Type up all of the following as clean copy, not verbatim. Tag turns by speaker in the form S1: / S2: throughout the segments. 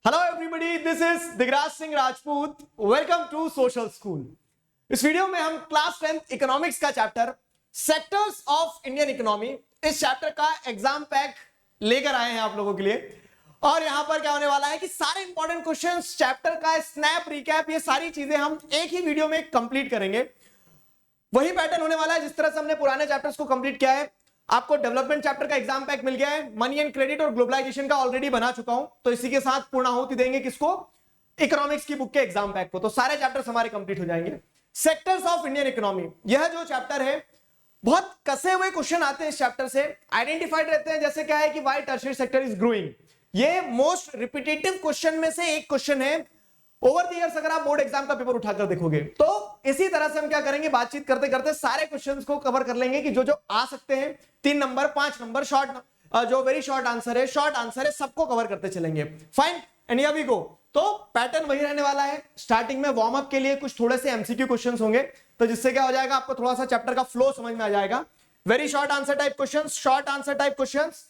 S1: Hello everybody, this is Digraj Singh Rajput. Welcome to social school. इस video में हम क्लास 10th इकोनॉमिक्स का chapter sectors of Indian economy, इस chapter का एग्जाम पैक लेकर आए हैं आप लोगों के लिए। और यहां पर क्या होने वाला है कि सारे इंपॉर्टेंट क्वेश्चंस, चैप्टर का स्नैप रिकैप, ये सारी चीजें हम एक ही वीडियो में कंप्लीट करेंगे। वही पैटर्न होने वाला है जिस तरह से हमने पुराने चैप्टर्स को कंप्लीट किया है। आपको डेवलपमेंट चैप्टर का एग्जाम पैक मिल गया है, मनी एंड क्रेडिट और ग्लोबलाइजेशन का ऑलरेडी बना चुका हूं, तो इसी के साथ पूर्णाहुति देंगे किसको? इकोनॉमिक्स की बुक के एग्जाम पैक को। तो सारे चैप्टर्स हमारे कंप्लीट हो जाएंगे। सेक्टर्स ऑफ इंडियन इकोनॉमी, यह जो चैप्टर है, बहुत कसे हुए क्वेश्चन आते हैं इस चैप्टर से, आइडेंटिफाइड रहते हैं। जैसे क्या है कि why tertiary sector is growing, ये मोस्ट रिपीटेटिव क्वेश्चन में से एक क्वेश्चन है। ओवर द इयर्स अगर आप बोर्ड एग्जाम का पेपर उठाकर देखोगे तो इसी तरह से हम क्या करेंगे, बातचीत करते करते सारे क्वेश्चंस को कवर कर लेंगे कि जो जो आ सकते हैं। 3 नंबर 5 नंबर शॉर्ट, जो वेरी शॉर्ट आंसर है, शॉर्ट आंसर है, सबको कवर करते चलेंगे। Fine, and here we go. तो पैटर्न वही रहने वाला है। स्टार्टिंग में वार्म अप के लिए कुछ थोड़े से एमसीक्यू क्वेश्चंस होंगे, तो जिससे क्या हो जाएगा, आपको थोड़ा सा चैप्टर का फ्लो समझ में आ जाएगा। Very short answer type questions, short answer type questions,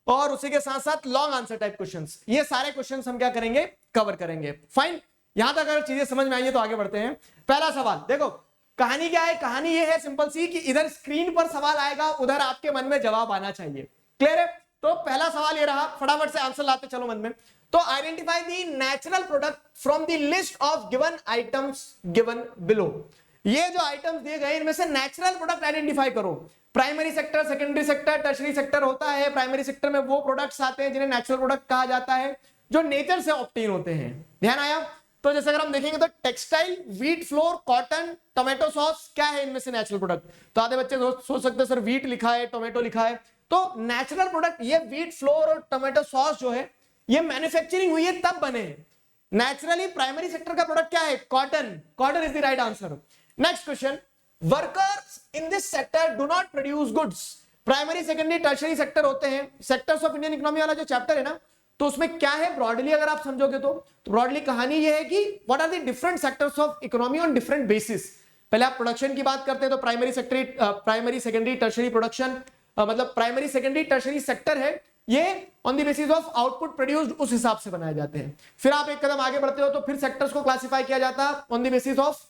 S1: और उसी के साथ साथ लॉन्ग आंसर टाइप क्वेश्चंस। ये सारे क्वेश्चंस हम क्या करेंगे, कवर करेंगे। फाइन, यहां तक अगर चीजें समझ में आई है तो आगे बढ़ते हैं। पहला सवाल देखो, कहानी क्या है? कहानी ये है सिंपल सी कि इधर स्क्रीन पर सवाल आएगा, उधर आपके मन में जवाब आना चाहिए। क्लियर है? तो पहला सवाल ये रहा, फटाफट से आंसर लाते चलो मन में। तो identify the natural product from the list of given items given below. ये जो आइटम्स दिए गए इनमें से नेचुरल प्रोडक्ट आइडेंटिफाई करो। Primary sector, secondary sector, tertiary sector होता है। प्राइमरी सेक्टर में वो प्रोडक्ट्स आते हैं जिन्हें नेचुरल प्रोडक्ट कहा जाता है, जो नेचर से ऑब्टेन होते हैं। ध्यान आया? तो जैसे अगर हम देखेंगे तो textile, wheat flour, cotton, tomato sauce, क्या है इनमें से नेचुरल प्रोडक्ट? तो आधे बच्चे सोच सकते हैं सर व्हीट लिखा है, टोमेटो लिखा है। तो नेचुरल प्रोडक्ट ये व्हीट फ्लोर और टोमेटो सॉस जो है, ये मैन्युफैक्चरिंग हुई है तब बने हैं। नेचुरली प्राइमरी सेक्टर का प्रोडक्ट क्या है? Cotton. Cotton is the right answer. Next question, workers in this sector do not produce goods. Primary, secondary, tertiary sector होते हैं। सेक्टर्स ऑफ इंडियन इकोनॉमी वाला जो चैप्टर है ना, तो उसमें क्या है ब्रॉडली अगर आप समझोगे तो ब्रॉडली कहानी ये है कि what are the different sectors of economy on different basis. पहले आप प्रोडक्शन की बात करते हैं तो प्राइमरी सेकेंडरी टर्शरी प्रोडक्शन, मतलब प्राइमरी सेकेंडरी टर्शरी सेक्टर है, ये on the basis of output produced उस हिसाब से बनाए जाते हैं। फिर आप एक कदम आगे बढ़ते हो तो फिर सेक्टर्स को क्लासिफाई किया जाता है on the basis of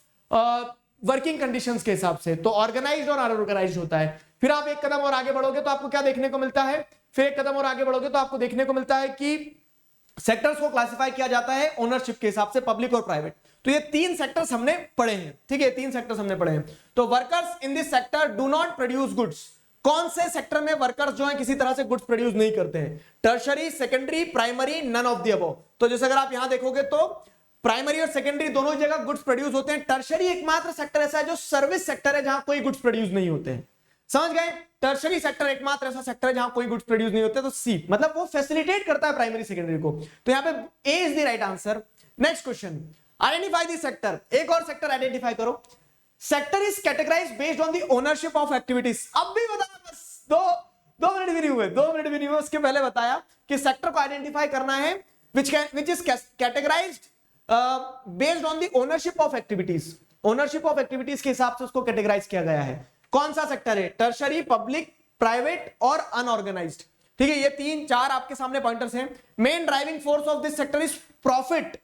S1: working conditions के हिसाब से, तो ऑर्गेनाइज्ड और अनऑर्गेनाइज्ड होता है। फिर आप एक कदम और आगे बढ़ोगे तो आपको क्या देखने को मिलता है, फिर एक कदम और आगे बढ़ोगे तो आपको देखने को मिलता है कि सेक्टर्स को क्लासिफाई किया जाता है ओनरशिप के हिसाब से, पब्लिक और प्राइवेट। तो ये 3 सेक्टर्स हमने पढ़े हैं। ठीक है, 3 सेक्टर्स हमने पढ़े हैं। तो workers in this sector do not produce goods. कौन से सेक्टर में वर्कर्स जो है किसी तरह से गुड्स प्रोड्यूस नहीं करते हैं? Tertiary, secondary, primary, none of the above. तो जैसे अगर आप यहां देखोगे तो प्राइमरी और सेकेंडरी दोनों जगह गुड्स प्रोड्यूस होते हैं। टर्शरी एकमात्र सेक्टर ऐसा है जो सर्विस सेक्टर है, जहां कोई गुड्स प्रोड्यूस नहीं होते हैं। समझ गए? टर्शरी सेक्टर एकमात्र ऐसा सेक्टर है जहां कोई गुड्स प्रोड्यूस नहीं होते। तो सी मतलब वो फैसिलिटेट करता है प्राइमरी सेकेंडरी को। तो यहां पे A is the right answer. Next question, identify the sector. एक और सेक्टर आइडेंटिफाई करो। Sector is categorised based on the ownership of activities. अब भी बताना, बस दो मिनट भी नहीं हुए, 2 मिनट भी नहीं हुए, उसके पहले बताया कि सेक्टर को आइडेंटिफाई करना है which is categorised based on the ownership of activities. Ownership of activities के हिसाब से उसको कैटेगराइज किया गया है। कौन सा सेक्टर है? टर्शरी, पब्लिक, प्राइवेट और अनऑर्गेनाइज्ड। ठीक है, ये 3-4 आपके सामने पॉइंटर्स हैं। Main driving force of this sector is profit.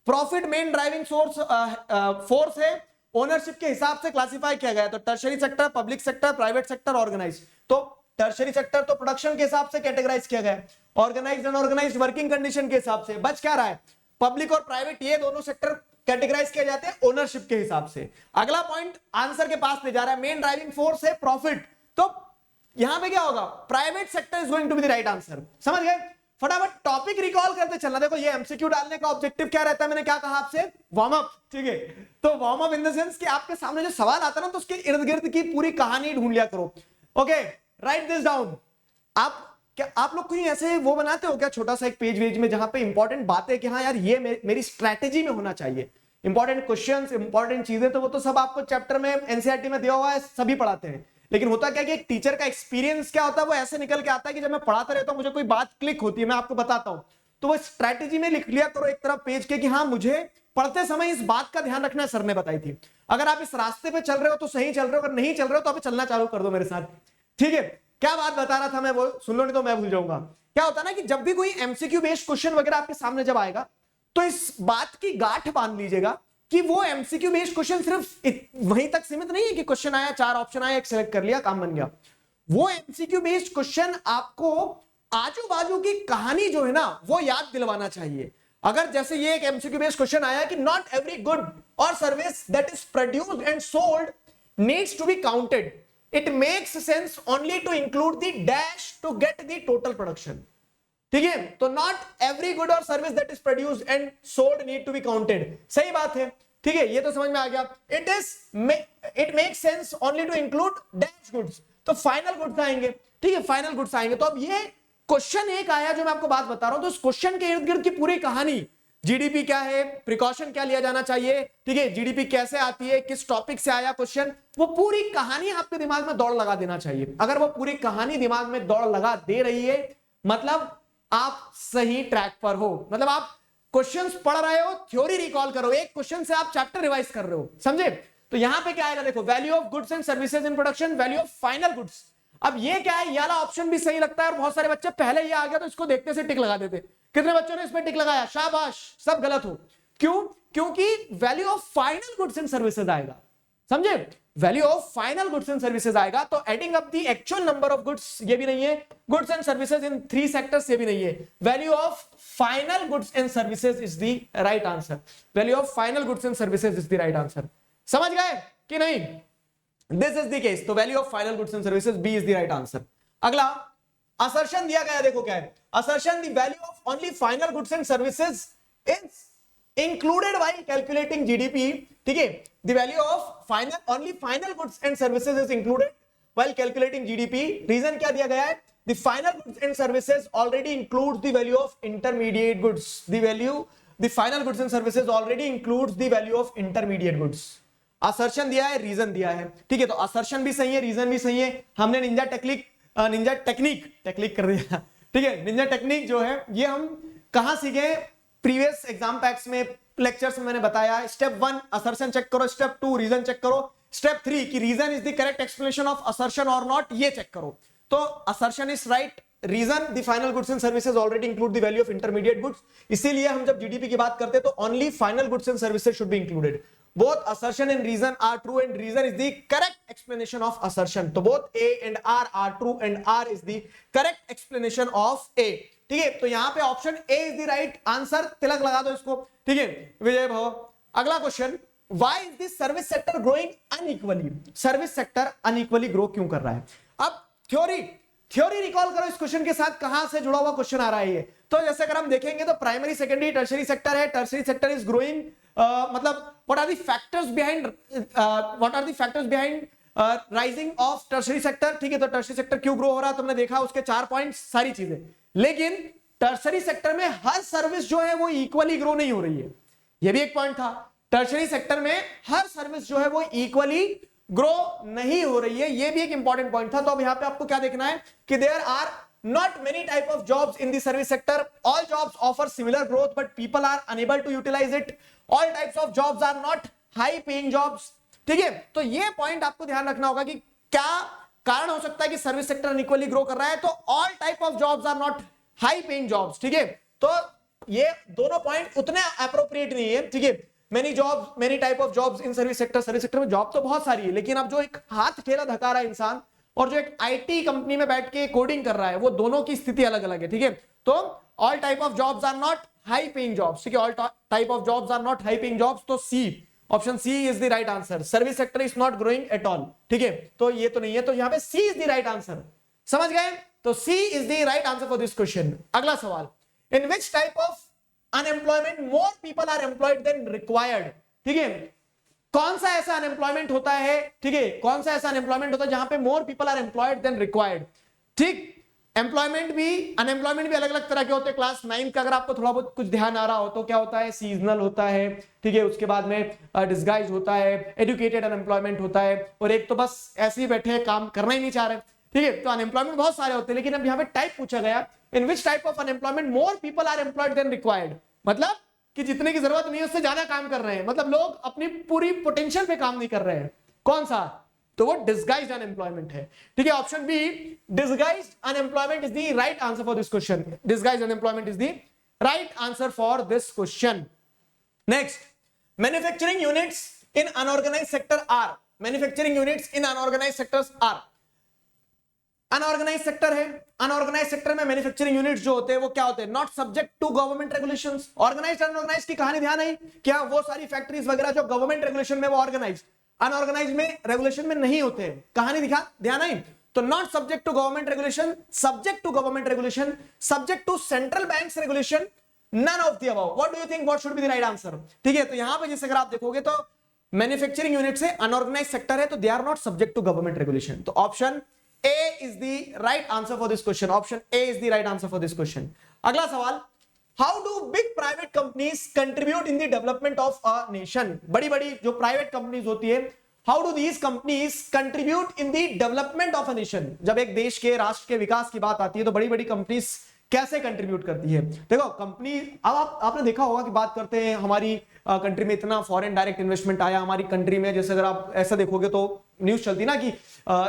S1: Profit main driving force है। ओनरशिप के हिसाब से क्लासिफाई किया गया। तो tertiary sector, public sector, private sector, organised. तो टर्शरी सेक्टर तो प्रोडक्शन के हिसाब से कैटेगराइज किया गया। ऑर्गेनाइज्ड, अनऑर्गेनाइज्ड वर्किंग कंडीशन के हिसाब से। बच क्या रहा है? पब्लिक और प्राइवेट, ये दोनों सेक्टर कैटेगराइज किए जाते हैं ओनरशिप के हिसाब से। अगला पॉइंट आंसर के पास ले जा रहा है, मेन ड्राइविंग फोर्स है प्रॉफिट। तो यहां पे क्या होगा? Private sector is going to be the right answer. समझ गए? फटाफट टॉपिक रिकॉल करते चलना। देखो ये एमसीक्यू डालने का ऑब्जेक्टिव क्या रहता है, मैंने क्या कहा आपसे? Warm up. ठीक है, तो warm up in the sense कि आपके सामने जो सवाल आता है ना, तो उसके इर्द गिर्द की पूरी कहानी ढूंढ लिया करो। Okay, right this down. आप लोग कोई ऐसे वो बनाते हो क्या, छोटा सा एक पेज वेज में, जहां पे इंपॉर्टेंट बातें कि हाँ यार ये मेरी स्ट्रैटेजी में होना चाहिए, इंपॉर्टेंट क्वेश्चंस, इंपॉर्टेंट चीजें, तो वो तो सब आपको चैप्टर में एनसीईआरटी में दिया हुआ है, सभी पढ़ाते हैं। लेकिन होता क्या कि एक टीचर का एक्सपीरियंस क्या होता है, वो ऐसे निकल के आता है कि जब मैं पढ़ाता रहता हूं, मुझे कोई बात क्लिक होती है, मैं आपको बताता हूं, तो वो स्ट्रैटेजी में लिख लिया करो एक तरफ पेज के कि हाँ मुझे पढ़ते समय इस बात का ध्यान रखना, सर ने बताई थी। अगर आप इस रास्ते पे चल रहे हो तो सही चल रहे हो, अगर नहीं चल रहे हो तो आप चलना चालू कर दो मेरे साथ। ठीक है, क्या बात बता रहा था मैं, वो सुन लो नहीं तो मैं भूल जाऊंगा। क्या होता है ना कि जब भी कोई एमसीक्यू बेस्ड क्वेश्चन वगैरह आपके सामने जब आएगा तो इस बात की गांठ बांध लीजिएगा कि वो एमसीक्यू बेस्ड क्वेश्चन सिर्फ वहीं तक सीमित नहीं है कि क्वेश्चन आया, 4 ऑप्शन आया, एक सेलेक्ट कर लिया, काम बन गया। वो एमसीक्यू बेस्ड क्वेश्चन आपको आजू बाजू की कहानी जो है ना वो याद दिलवाना चाहिए। अगर जैसे ये एक एमसीक्यू बेस्ड क्वेश्चन आया कि नॉट एवरी गुड और service that is produced and sold needs to be counted, it makes sense only to include the dash to get the total production. ठीक है, तो नॉट एवरी गुड और service that is produced and sold need to be counted, सही बात है। ठीक है, ये तो समझ में आ गया। It makes sense only to include dash goods, तो फाइनल गुड्स आएंगे। ठीक है, फाइनल गुड्स आएंगे। तो अब ये क्वेश्चन एक आया जो मैं आपको बात बता रहा हूं, तो उस क्वेश्चन के इर्द गिर्द की पूरी कहानी, जीडीपी क्या है, प्रिकॉशन क्या लिया जाना चाहिए, ठीक है, जीडीपी कैसे आती है, किस टॉपिक से आया क्वेश्चन, वो पूरी कहानी आपके दिमाग में दौड़ लगा देना चाहिए। अगर वो पूरी कहानी दिमाग में दौड़ लगा दे रही है मतलब आप सही ट्रैक पर हो, मतलब आप क्वेश्चंस पढ़ रहे हो, थ्योरी रिकॉल करो, एक क्वेश्चन से आप चैप्टर रिवाइज कर रहे हो, समझे। तो यहां पे क्या आएगा देखो, value of goods and services in production, value of final goods. अब ये क्या है, ये वाला ऑप्शन भी सही लगता है और बहुत सारे बच्चे पहले ये आ गया तो इसको देखते से टिक लगा देते। कितने बच्चों ने इस पे टिक लगाया, शाबाश, सब गलत हो। क्यों? क्योंकि value of final goods and services आएगा, समझे, value of final goods and services आएगा। तो adding up the actual number of goods ये भी नहीं है, goods and services in 3 sectors ये भी नहीं है। Value of final goods and services is the right answer. Value of final goods and services is the right answer. समझ गए कि नहीं? This is the case. तो value of final goods and services B is the right answer. अगला assertion दिया गया, देखो क्या है assertion, the value of only final goods and services is included while calculating GDP. ठीक है, the value of only final goods and services is included while calculating GDP. Reason क्या दिया गया है, the final goods and services already includes the value of intermediate goods. The final goods and services already includes the value of intermediate goods. assertion दिया है, reason दिया है। ठीक है, तो assertion भी सही है, reason भी सही है। हमने निंजा टेक्निक कर दिया। ठीक है, निंजा टेक्निक जो है ये हम कहां सीखे, प्रीवियस एग्जाम पैक्स में, लेक्चर्स में मैंने बताया। स्टेप 1 असर्शन चेक करो, स्टेप 2 रीजन चेक करो, स्टेप 3 कि reason is the correct explanation of assertion और नॉट, ये चेक करो। तो assertion is right, reason the final goods and services already include the value of intermediate goods. इसीलिए हम जब जीडीपी की बात करते हैं तो only final goods and services should be included. Both assertion and reason are true and reason is the correct explanation of assertion. तो both A and R are true and R is the correct explanation of A. ठीक है, तो यहां पे option A is the right answer, तिलक लगा दो इसको। ठीक है, विजय भाव। अगला question, why is the service sector growing unequally? Service sector unequally grow क्यों कर रहा है? अब थ्योरी रिकॉल करो इस क्वेश्चन के साथ, कहां से जुड़ा हुआ क्वेश्चन आ रहा है ये। तो जैसे अगर हम देखेंगे तो प्राइमरी, सेकेंडरी, टर्शरी सेक्टर है। टर्शरी सेक्टर इज ग्रोइंग, मतलब what are the factors behind rising of tertiary sector? ठीक है, तो टर्शरी सेक्टर क्यों ग्रो हो रहा है, तुमने देखा उसके 4 पॉइंट्स, सारी चीजें। लेकिन टर्शरी सेक्टर में हर सर्विस जो है वो इक्वली ग्रो नहीं हो रही है, ये भी एक पॉइंट था। टर्शरी सेक्टर में हर सर्विस जो है वो इक्वली ग्रो नहीं हो रही है, ये भी एक इंपॉर्टेंट पॉइंट था। तो अब यहां पे आपको क्या देखना है कि there are not many type of jobs in the service sector. All jobs offer similar growth but people are unable to utilize it. All types of jobs are not high paying jobs. ठीक है, तो ये point आपको ध्यान रखना होगा कि क्या कारण हो सकता है कि सर्विस सेक्टर अनइक्वली ग्रो कर रहा है। तो all type of jobs are not high paying jobs. ठीक है, तो ये दोनों पॉइंट उतने अप्रोप्रिएट नहीं है। ठीक है, many type of jobs in service sector, service sector में जॉब तो बहुत सारी है, लेकिन अब जो एक हाथ ठेला धका रहा है इंसान और जो एक आईटी कंपनी में बैठ के कोडिंग कर रहा है, वो दोनों की स्थिति अलग अलग है। ठीक है, तो all type of jobs are not high paying jobs. ठीक है, all type of jobs are not high paying jobs. तो C, option C is the right answer. Service sector is not growing at all. ठीक है, तो ये तो नहीं है, तो यहां पे C is the right answer. समझ गए? तो C is the right answer for this question. अगला सवाल, in which type of unemployment more people are employed than required? ठीक है, कौन सा ऐसा अनएम्प्लॉयमेंट होता है, ठीक है, कौन सा ऐसा अनएम्प्लॉयमेंट होता है जहां पे more people are employed than required? ठीक, एम्प्लॉयमेंट भी, अनएम्प्लॉयमेंट भी अलग अलग तरह के होते हैं। क्लास 9 का अगर आपको थोड़ा बहुत कुछ ध्यान आ रहा हो तो क्या होता है, सीजनल होता है। ठीक है, उसके बाद में डिस्गाइज होता है, एजुकेटेड अनएम्प्लॉयमेंट होता है, और एक तो बस ऐसे ही बैठे काम करना ही नहीं चाह रहे। ठीक है, तो अनएम्प्लॉयमेंट बहुत सारे होते हैं, लेकिन अब यहाँ पे टाइप पूछा गया, in which type of unemployment more people are employed than required, मतलब कि जितने की जरूरत नहीं है उससे ज्यादा काम कर रहे हैं, मतलब लोग अपनी पूरी पोटेंशियल पे काम नहीं कर रहे हैं। कौन सा? तो वो डिसगाइज्ड अनएम्प्लॉयमेंट है। ठीक है, option B disguised unemployment is the right answer for this question. Disguised unemployment is the right answer for this question. Next, manufacturing units in unorganised sector are, manufacturing units in unorganised sectors are, unorganise sector है, unorganise sector में manufacturing units जो होते हैं वो क्या होते हैं, not subject to government regulations. Organised unorganised की कहानी ध्यान आई, क्या वो सारी फैक्ट्रीज वगैरह जो गवर्नमेंट रेगुलेशन में वो ऑर्गेनाइज्ड, अनऑर्गेनाइज्ड में रेगुलेशन में नहीं होते हैं, कहानी दिखा ध्यान आई। तो not subject to government regulation, subject to government regulation, subject to central banks regulation, none of the above. What do you think what should be the right answer? ठीक है, तो यहां पे जैसे अगर आप देखोगे तो मैन्युफैक्चरिंग यूनिट से अनऑर्गेनाइज्ड सेक्टर है तो they are not subject to government regulation. तो option A is the right answer for this question. Option A is the right answer for this question. अगला सवाल, how do big private companies contribute in the development of a nation? बड़ी बड़ी जो private companies होती है, how do these companies contribute in the development of a nation? जब एक देश के राष्ट्र के विकास की बात आती है तो बड़ी बड़ी कंपनीज कैसे कंट्रीब्यूट करती है? देखो कंपनी, अब आपने देखा होगा कि बात करते हैं हमारी कंट्री में इतना फॉरेन डायरेक्ट इन्वेस्टमेंट आया हमारी कंट्री में, जैसे अगर आप ऐसा देखोगे तो न्यूज चलती ना कि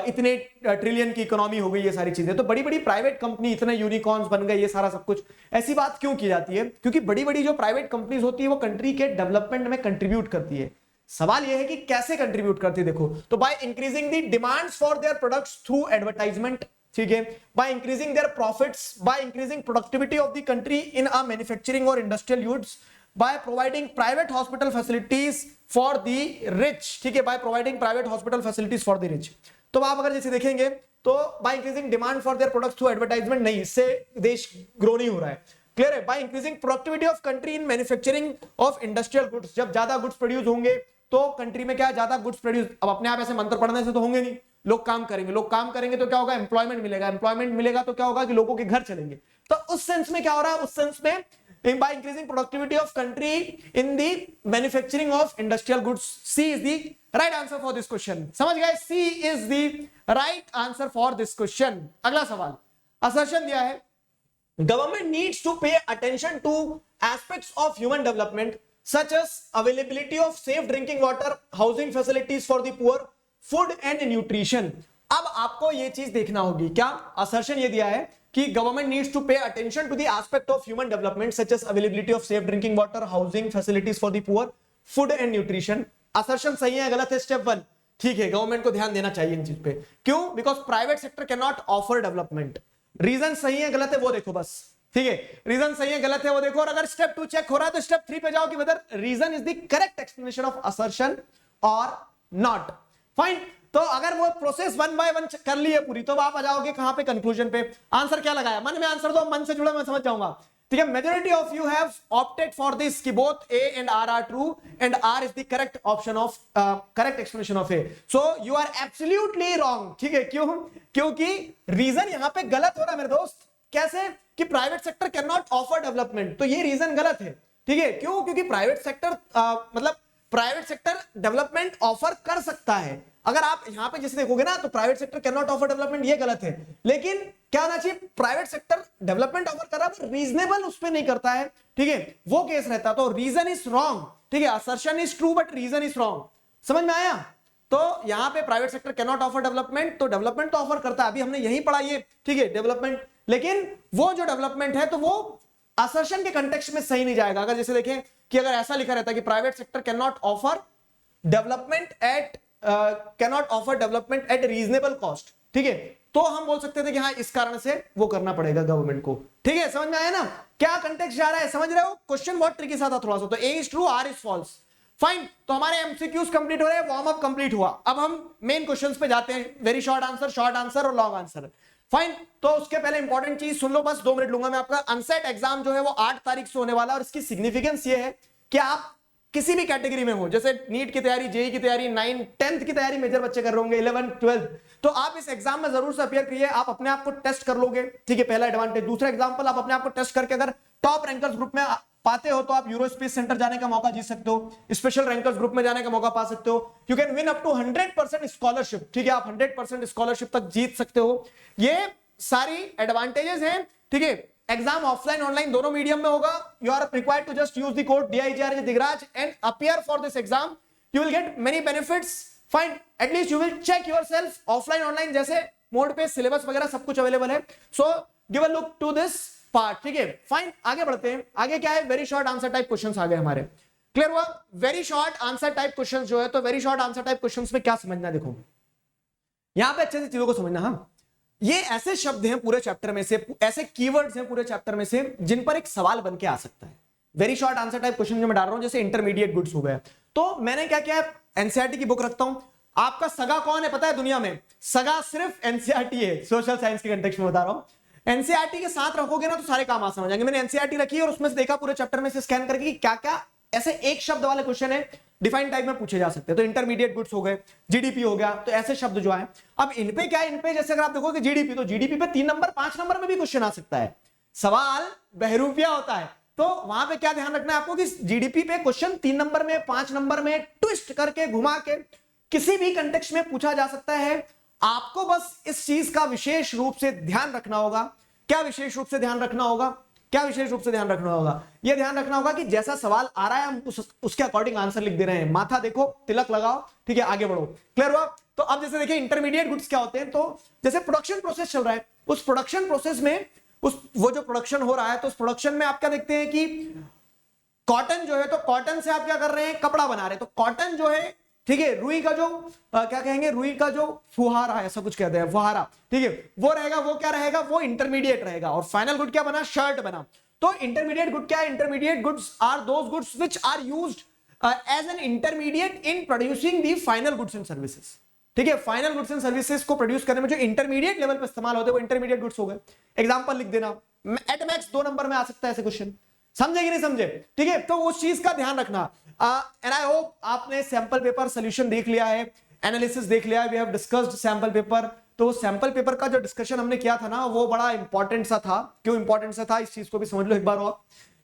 S1: इतने ट्रिलियन की इकोनॉमी हो गई, ये सारी चीजें, तो बड़ी बड़ी प्राइवेट कंपनी इतने यूनिकॉर्न्स बन गए, ये सारा सब कुछ ऐसी बात क्यों की जाती है? क्योंकि बड़ी बड़ी जो प्राइवेट कंपनीज होती है वो कंट्री के डेवलपमेंट में कंट्रीब्यूट करती है। सवाल यह है कि कैसे कंट्रीब्यूट करती है? देखो, तो by increasing the demands for their products through advertisement, ठीक है, by increasing their profits, by increasing productivity of the country in a manufacturing और industrial uses, by providing private hospital facilities for the rich, ठीक है, by providing private hospital facilities for the rich. तो आप अगर जैसे देखेंगे तो by increasing demand for their products through advertisement, नहीं, इससे देश ग्रो नहीं हो रहा है। क्लियर है? By increasing productivity of country in manufacturing of industrial goods, जब ज्यादा गुड्स प्रोड्यूस होंगे तो कंट्री में क्या ज्यादा गुड्स प्रोड्यूस, अब अपने आप ऐसे मंत्र पढ़ने से तो होंगे नहीं, लोग काम करेंगे, लोग काम करेंगे तो क्या होगा, एम्प्लॉयमेंट मिलेगा, एम्प्लॉयमेंट मिलेगा तो क्या होगा कि लोगों के घर चलेंगे। तो उस सेंस में क्या हो रहा है, उस सेंस में by increasing productivity of country in the manufacturing of industrial goods, C is the right answer for this question. समझ गए? C is the right answer for this question. अगला सवाल, assertion दिया है, government needs to pay attention to aspects of human development such as availability of safe drinking water, housing facilities for the poor, food and nutrition. अब आपको ये चीज देखना होगी, क्या assertion ये दिया है कि government needs to pay attention to the aspect of human development such as availability of safe drinking water, housing facilities for the poor, food and nutrition. Assertion सही है, गलत है? स्टेप 1 ठीक है, गवर्नमेंट को ध्यान देना चाहिए इन चीज पे। क्यों? Because private sector can not offer development. Reason सही है गलत है वो देखो बस, ठीक है, रीजन सही है गलत है वो देखो, और अगर स्टेप 2 चेक हो रहा है तो स्टेप 3 पे जाओ कि whether reason is the correct explanation of assertion और नॉट। फाइन, तो अगर वो प्रोसेस 1 बाय 1 कर ली है पूरी तो आप आ जाओगे कहां पे, कंक्लूजन पे। आंसर क्या लगाया? मन में आंसर दो, मन से जुड़ा मैं समझ जाऊंगा, ठीक है। Majority of you have opted for this कि both A and R are true and R is the correct option of correct explanation of A, so you are absolutely wrong, ठीक है। क्यों? क्योंकि रीजन यहां पे गलत हो रहा है मेरे दोस्त। कैसे? कि private sector can not offer development, तो ये रीजन गलत है, ठीक है। क्यों? क्योंकि प्राइवेट सेक्टर मतलब प्राइवेट सेक्टर डेवलपमेंट ऑफर कर सकता है। अगर आप यहां पे जैसे देखोगे ना तो private sector can not offer development, ये गलत है। लेकिन क्या होना चाहिए? प्राइवेट सेक्टर डेवलपमेंट ऑफर कर रहा है, रीजनेबल उस पर नहीं करता है, ठीक है, वो केस रहता। तो रीजन इज रॉन्ग, ठीक है। Assertion is true but reason is wrong. समझ में आया? तो यहां पे private sector can not offer development, तो डेवलपमेंट तो ऑफर करता है, अभी हमने यही पढ़ा ये, ठीक है, डेवलपमेंट। लेकिन वो जो डेवलपमेंट है तो वो असर्शन के कंटेक्स्ट में सही नहीं जाएगा। अगर जैसे देखें कि अगर ऐसा लिखा रहता है कि private sector can not offer development at cannot offer development at reasonable cost, ठीक है, तो हम बोल सकते थे कि हाँ इस कारण से वो करना पड़ेगा गवर्नमेंट को, ठीक है। समझ में आया ना क्या कंटेक्स्ट जा रहा है? समझ रहे हो? क्वेश्चन बहुत ट्रिकी सा था थोड़ा सा। तो A is true, R is false. Fine, तो हमारे एमसीक्यूज कंप्लीट हो रहे हैं, वार्म अप कंप्लीट हुआ। अब हम मेन क्वेश्चंस पे जाते हैं, वेरी शॉर्ट आंसर और लॉन्ग आंसर। फाइन, तो उसके पहले इंपॉर्टेंट चीज सुन लो, बस 2 मिनट लूंगा मैं आपका। अनसेट एग्जाम जो है वो 8 तारीख से होने वाला है और इसकी सिग्निफिकेंस ये है कि आप किसी भी कैटेगरी में हो, जैसे नीट की तैयारी, जेई की तैयारी, 9, 10th की तैयारी मेजर बच्चे कर रहे होंगे, 11, 12, तो आप इस एग्जाम में जरूर से अपियर करिए। आप अपने आप को टेस्ट कर लोगे, ठीक है, पहला एडवांटेज। दूसरा एग्जांपल, आप अपने आप को टेस्ट करके अगर टॉप रैंकर्स ग्रुप में पाते हो तो आप यूरो स्पेस सेंटर जाने का मौका जीत सकते हो, स्पेशल रैंकर्स ग्रुप में जाने का मौका पा सकते हो। You can win up to 100% scholarship, ठीक है, आप 100% स्कॉलरशिप तक जीत सकते हो। ये सारी एडवांटेजेस हैं, ठीक है। एग्जाम ऑफलाइन ऑनलाइन दोनों मीडियम में होगा। You are required to just use the code DIGRAJ Digraj and appear for this exam. You will get many benefits, fine, at least you will check yourself offline online जैसे mode पे syllabus वगैरह सब कुछ available है. So give a look to this part. ठीक है, fine, आगे बढ़ते हैं. आगे क्या है, very short answer type questions आ गए हमारे. क्लियर हुआ? Very short answer type questions जो है, तो very short answer type questions में क्या समझना, देखो यहां पे अच्छे से चीजों को समझना. हाँ, ये ऐसे शब्द हैं पूरे चैप्टर में से, ऐसे कीवर्ड्स हैं पूरे चैप्टर में से जिन पर एक सवाल बन के आ सकता है. Very short answer type question जो मैं डाल रहा हूं, जैसे इंटरमीडिएट गुड्स हो गए, तो मैंने क्या किया, एनसीईआरटी की बुक रखता हूं. आपका सगा कौन है पता है दुनिया में? सगा सिर्फ एनसीईआरटी है. सोशल साइंस के कंटेक्स्ट में बता रहा हूं. एनसीईआरटी के साथ रखोगे ना तो सारे काम आसान हो जाएंगे. मैंने एनसीईआरटी रखी और उसमें से देखा पूरे चैप्टर में से स्कैन करके क्या क्या ऐसे एक शब्द वाले क्वेश्चन है डिफाइन टाइप में पूछे जा सकते हैं. तो इंटरमीडिएट गुड्स हो गए, जीडीपी हो गया, तो ऐसे शब्द जो है. अब इन पे क्या है, इन पे जैसे अगर आप देखोगे जीडीपी, तो जीडीपी पे 3 नंबर 5 नंबर में भी क्वेश्चन आ सकता है. सवाल बहरूपिया होता है. तो वहां पे क्या ध्यान रखना है आपको कि जीडीपी पे क्वेश्चन 3 नंबर में 5 नंबर में ट्विस्ट करके घुमा के किसी भी कंटेक्स्ट में पूछा जा सकता है. आपको बस इस चीज का विशेष रूप से ध्यान रखना होगा. क्या विशेष रूप से ध्यान रखना होगा? क्या विशेष रूप से ध्यान रखना होगा? यह ध्यान रखना होगा कि जैसा सवाल आ रहा है हम उसके अकॉर्डिंग आंसर लिख दे रहे हैं. माथा देखो, तिलक लगाओ, ठीक है, आगे बढ़ो. क्लियर हुआ? तो अब जैसे देखिए इंटरमीडिएट गुड्स क्या होते हैं, तो जैसे प्रोडक्शन प्रोसेस चल रहा है, उस प्रोडक्शन प्रोसेस में वो जो प्रोडक्शन हो रहा है, तो उस प्रोडक्शन में आप क्या देखते हैं कि कॉटन जो है, तो कॉटन से आप क्या कर रहे हैं, कपड़ा बना रहे हैं. तो कॉटन जो है, ठीक है, रुई का जो क्या कहेंगे, रुई का जो फुहारा है, ऐसा कुछ कहते हैं, फुहारा, ठीक है, वो रहेगा. वो क्या रहेगा, वो इंटरमीडिएट रहेगा. और फाइनल गुड क्या बना, शर्ट बना. तो इंटरमीडिएट गुड क्या है? Intermediate goods are those goods which are used as an intermediate in producing the final goods and services. ठीक है, फाइनल गुड्स एंड सर्विसेज को प्रोड्यूस करने में जो इंटरमीडिएट लेवल पर इस्तेमाल होते हैं वो इंटरमीडिएट गुड्स हो गए. एग्जांपल लिख देना, एट मैक्स 2 नंबर में आ सकता है ऐसे क्वेश्चन. समझे कि नहीं समझे? ठीक है, तो उस चीज का ध्यान रखना. एंड आई होप आपने सैंपल पेपर सोल्यूशन देख लिया है, एनालिसिस देख लिया है. We have discussed sample paper. तो सैंपल पेपर का जो डिस्कशन हमने किया था ना, वो बड़ा इंपॉर्टेंट सा था. क्यों इंपॉर्टेंट सा था, इस चीज को भी समझ लो एक बार और,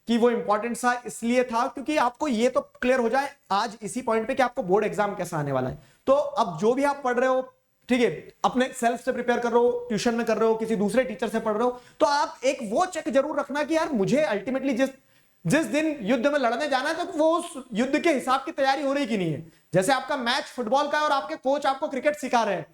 S1: कि वो इंपॉर्टेंट सा इसलिए था क्योंकि आपको ये तो क्लियर हो जाए आज इसी पॉइंट पे कि आपको बोर्ड एग्जाम कैसा आने वाला है. तो अब जो भी आप पढ़ रहे हो, ठीक है, अपने सेल्फ से प्रिपेयर कर रहे हो, ट्यूशन में कर रहे हो, किसी दूसरे टीचर से पढ़ रहे हो, तो आप एक वो चेक जरूर रखना कि यार मुझे अल्टीमेटली जिस दिन युद्ध में लड़ने जाना है, तो वो उस युद्ध के हिसाब की तैयारी हो रही कि नहीं है. जैसे आपका मैच फुटबॉल का है और आपके कोच आपको क्रिकेट सिखा रहे हैं,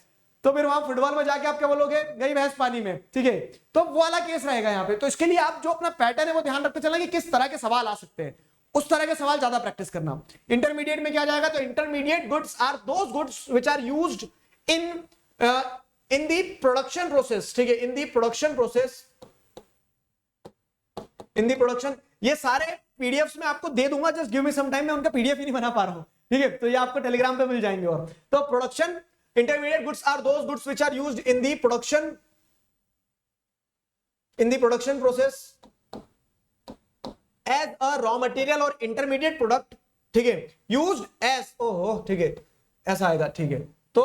S1: तो फिर वहां फुटबॉल में जाके आप क्या बोलोगे, गई भैंस पानी में. ठीक है, तो वो वाला केस रहेगा यहाँ पे. तो इसके लिए आप जो अपना पैटर्न है वो ध्यान रखते चलना कि किस तरह के सवाल आ सकते हैं, उस तरह के सवाल ज्यादा प्रैक्टिस करना. इंटरमीडिएट में क्या जाएगा, तो intermediate goods are those goods which are used in the production process. ठीक है, in the production process, in the production. ये सारे पीडीएफ्स में आपको दे दूंगा, just give me some time. मैं उनका पीडीएफ ही नहीं बना पा रहा हूं. ठीक है, तो ये आपको टेलीग्राम पे मिल जाएंगे. और तो production, intermediate goods are those goods which are used in the production process as a raw material or intermediate product. ठीक है, used as, ओहो ठीक है, ऐसा आएगा. ठीक है, तो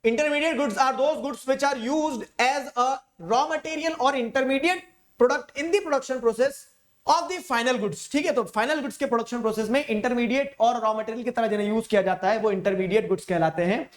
S1: intermediate goods are those goods which are used as a raw material or intermediate product in the production process of the final goods. ठीक है, तो फाइनल गुड्स के प्रोडक्शन प्रोसेस में इंटरमीडिएट और रॉ मटेरियल की तरह जिन्हें यूज किया जाता है वो इंटरमीडिएट गुड्स कहलाते हैं.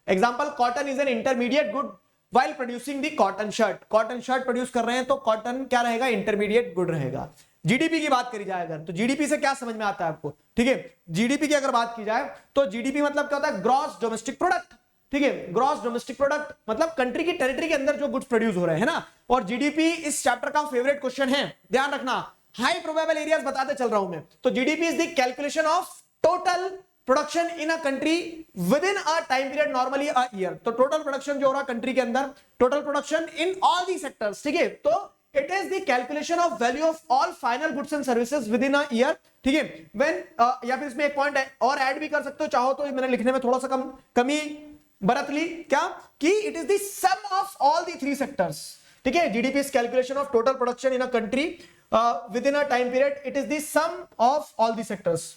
S1: Example, cotton is an intermediate good while producing the cotton shirt. Cotton shirt produce कर रहे हैं तो कॉटन क्या रहेगा, इंटरमीडिएट गुड रहेगा. जीडीपी की बात करी जाए अगर, तो जीडीपी से क्या समझ में आता है आपको? ठीक है, जीडीपी की अगर बात की जाए तो जीडीपी मतलब क्या होता है, ग्रॉस डोमेस्टिक प्रोडक्ट. ठीक है, ग्रॉस डोमेस्टिक प्रोडक्ट मतलब कंट्री की टेरिटरी के अंदर जो गुड्स प्रोड्यूस हो रहे हैं ना. और जीडीपी इस चैप्टर का फेवरेट क्वेश्चन है, ध्यान रखना. हाई प्रोबेबल एरियाज बताते चल रहा हूं मैं. तो GDP is the calculation of total production in a country within a time period, normally a year. तो टोटल प्रोडक्शन जो हो रहा है कंट्री के अंदर, total production in all the sectors. ठीक है, तो it is the calculation of value of all final goods and services with in a year. ठीक है, व्हेन या फिर इसमें एक पॉइंट और ऐड भी कर सकते हो चाहो तो, मैंने लिखने में थोड़ा सा कमी बरत ली, क्या कि it is the sum of all the 3 sectors. ठीक है, GDP is calculation of total production in a country within a time period. It is the sum of all the sectors,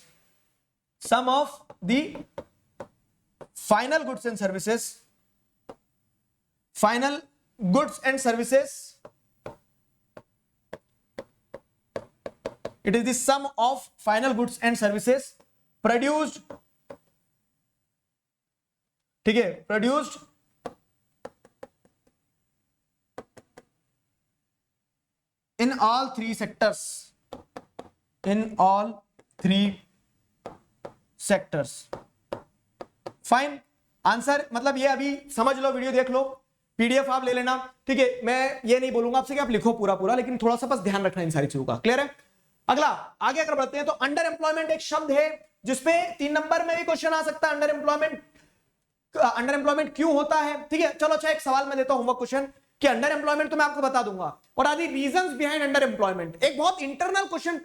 S1: sum of the final goods and services, final goods and services. It is the sum of final goods and services produced, ठीक है, produced in all 3 sectors, in all 3 sectors. Fine. Answer मतलब ये अभी समझ लो, video देख लो, PDF आप ले लेना, ठीक है। मैं ये नहीं बोलूंगा आपसे कि आप लिखो पूरा पूरा, लेकिन थोड़ा सा बस ध्यान रखना इन सारी चीजों का। क्लियर है? अगला आगे अगर बढ़ते हैं तो अंडर एम्प्लॉयमेंट एक शब्द है जिसपे 3 नंबर में भी क्वेश्चन आ सकता है। अंडर एम्प्लॉयमेंट क्यों होता है, ठीक है। चलो अच्छा, एक सवाल मैं देता हूं होमवर्क क्वेश्चन कि अंडर एम्प्लॉयमेंट तो मैं आपको बता दूंगा, और आदि रीजंस बिहाइंड अंडर एम्प्लॉयमेंट, एक बहुत internal question,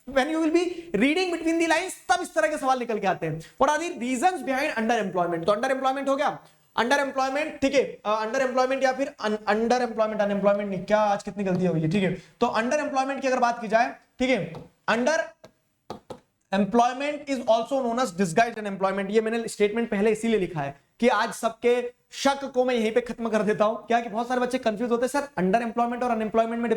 S1: when you will be reading between the lines तब इस तरह के सवाल निकल के आते हैं। और आदि रीजंस बिहाइंड अंडर एम्प्लॉयमेंट, तो अंडर एम्प्लॉयमेंट हो गया, अंडर एम्प्लॉयमेंट, ठीक है। अंडर एम्प्लॉयमेंट या फिर अंडर एम्प्लॉयमेंट, अनएम्प्लॉयमेंट नहीं, क्या आज कितनी गलतियां हुई है, ठीक है। तो अंडर एम्प्लॉयमेंट की अगर बात की जाए, ठीक है, underemployment is also known as disguised unemployment. ये मैंने स्टेटमेंट पहले इसीलिए लिखा है कि आज सबके शक को मैं यहीं पे खत्म कर देता हूं। क्या कि बहुत सारे बच्चे कंफ्यूज होते हैं, सर अंडर एम्प्लॉयमेंट और अनएम्प्लॉयमेंट में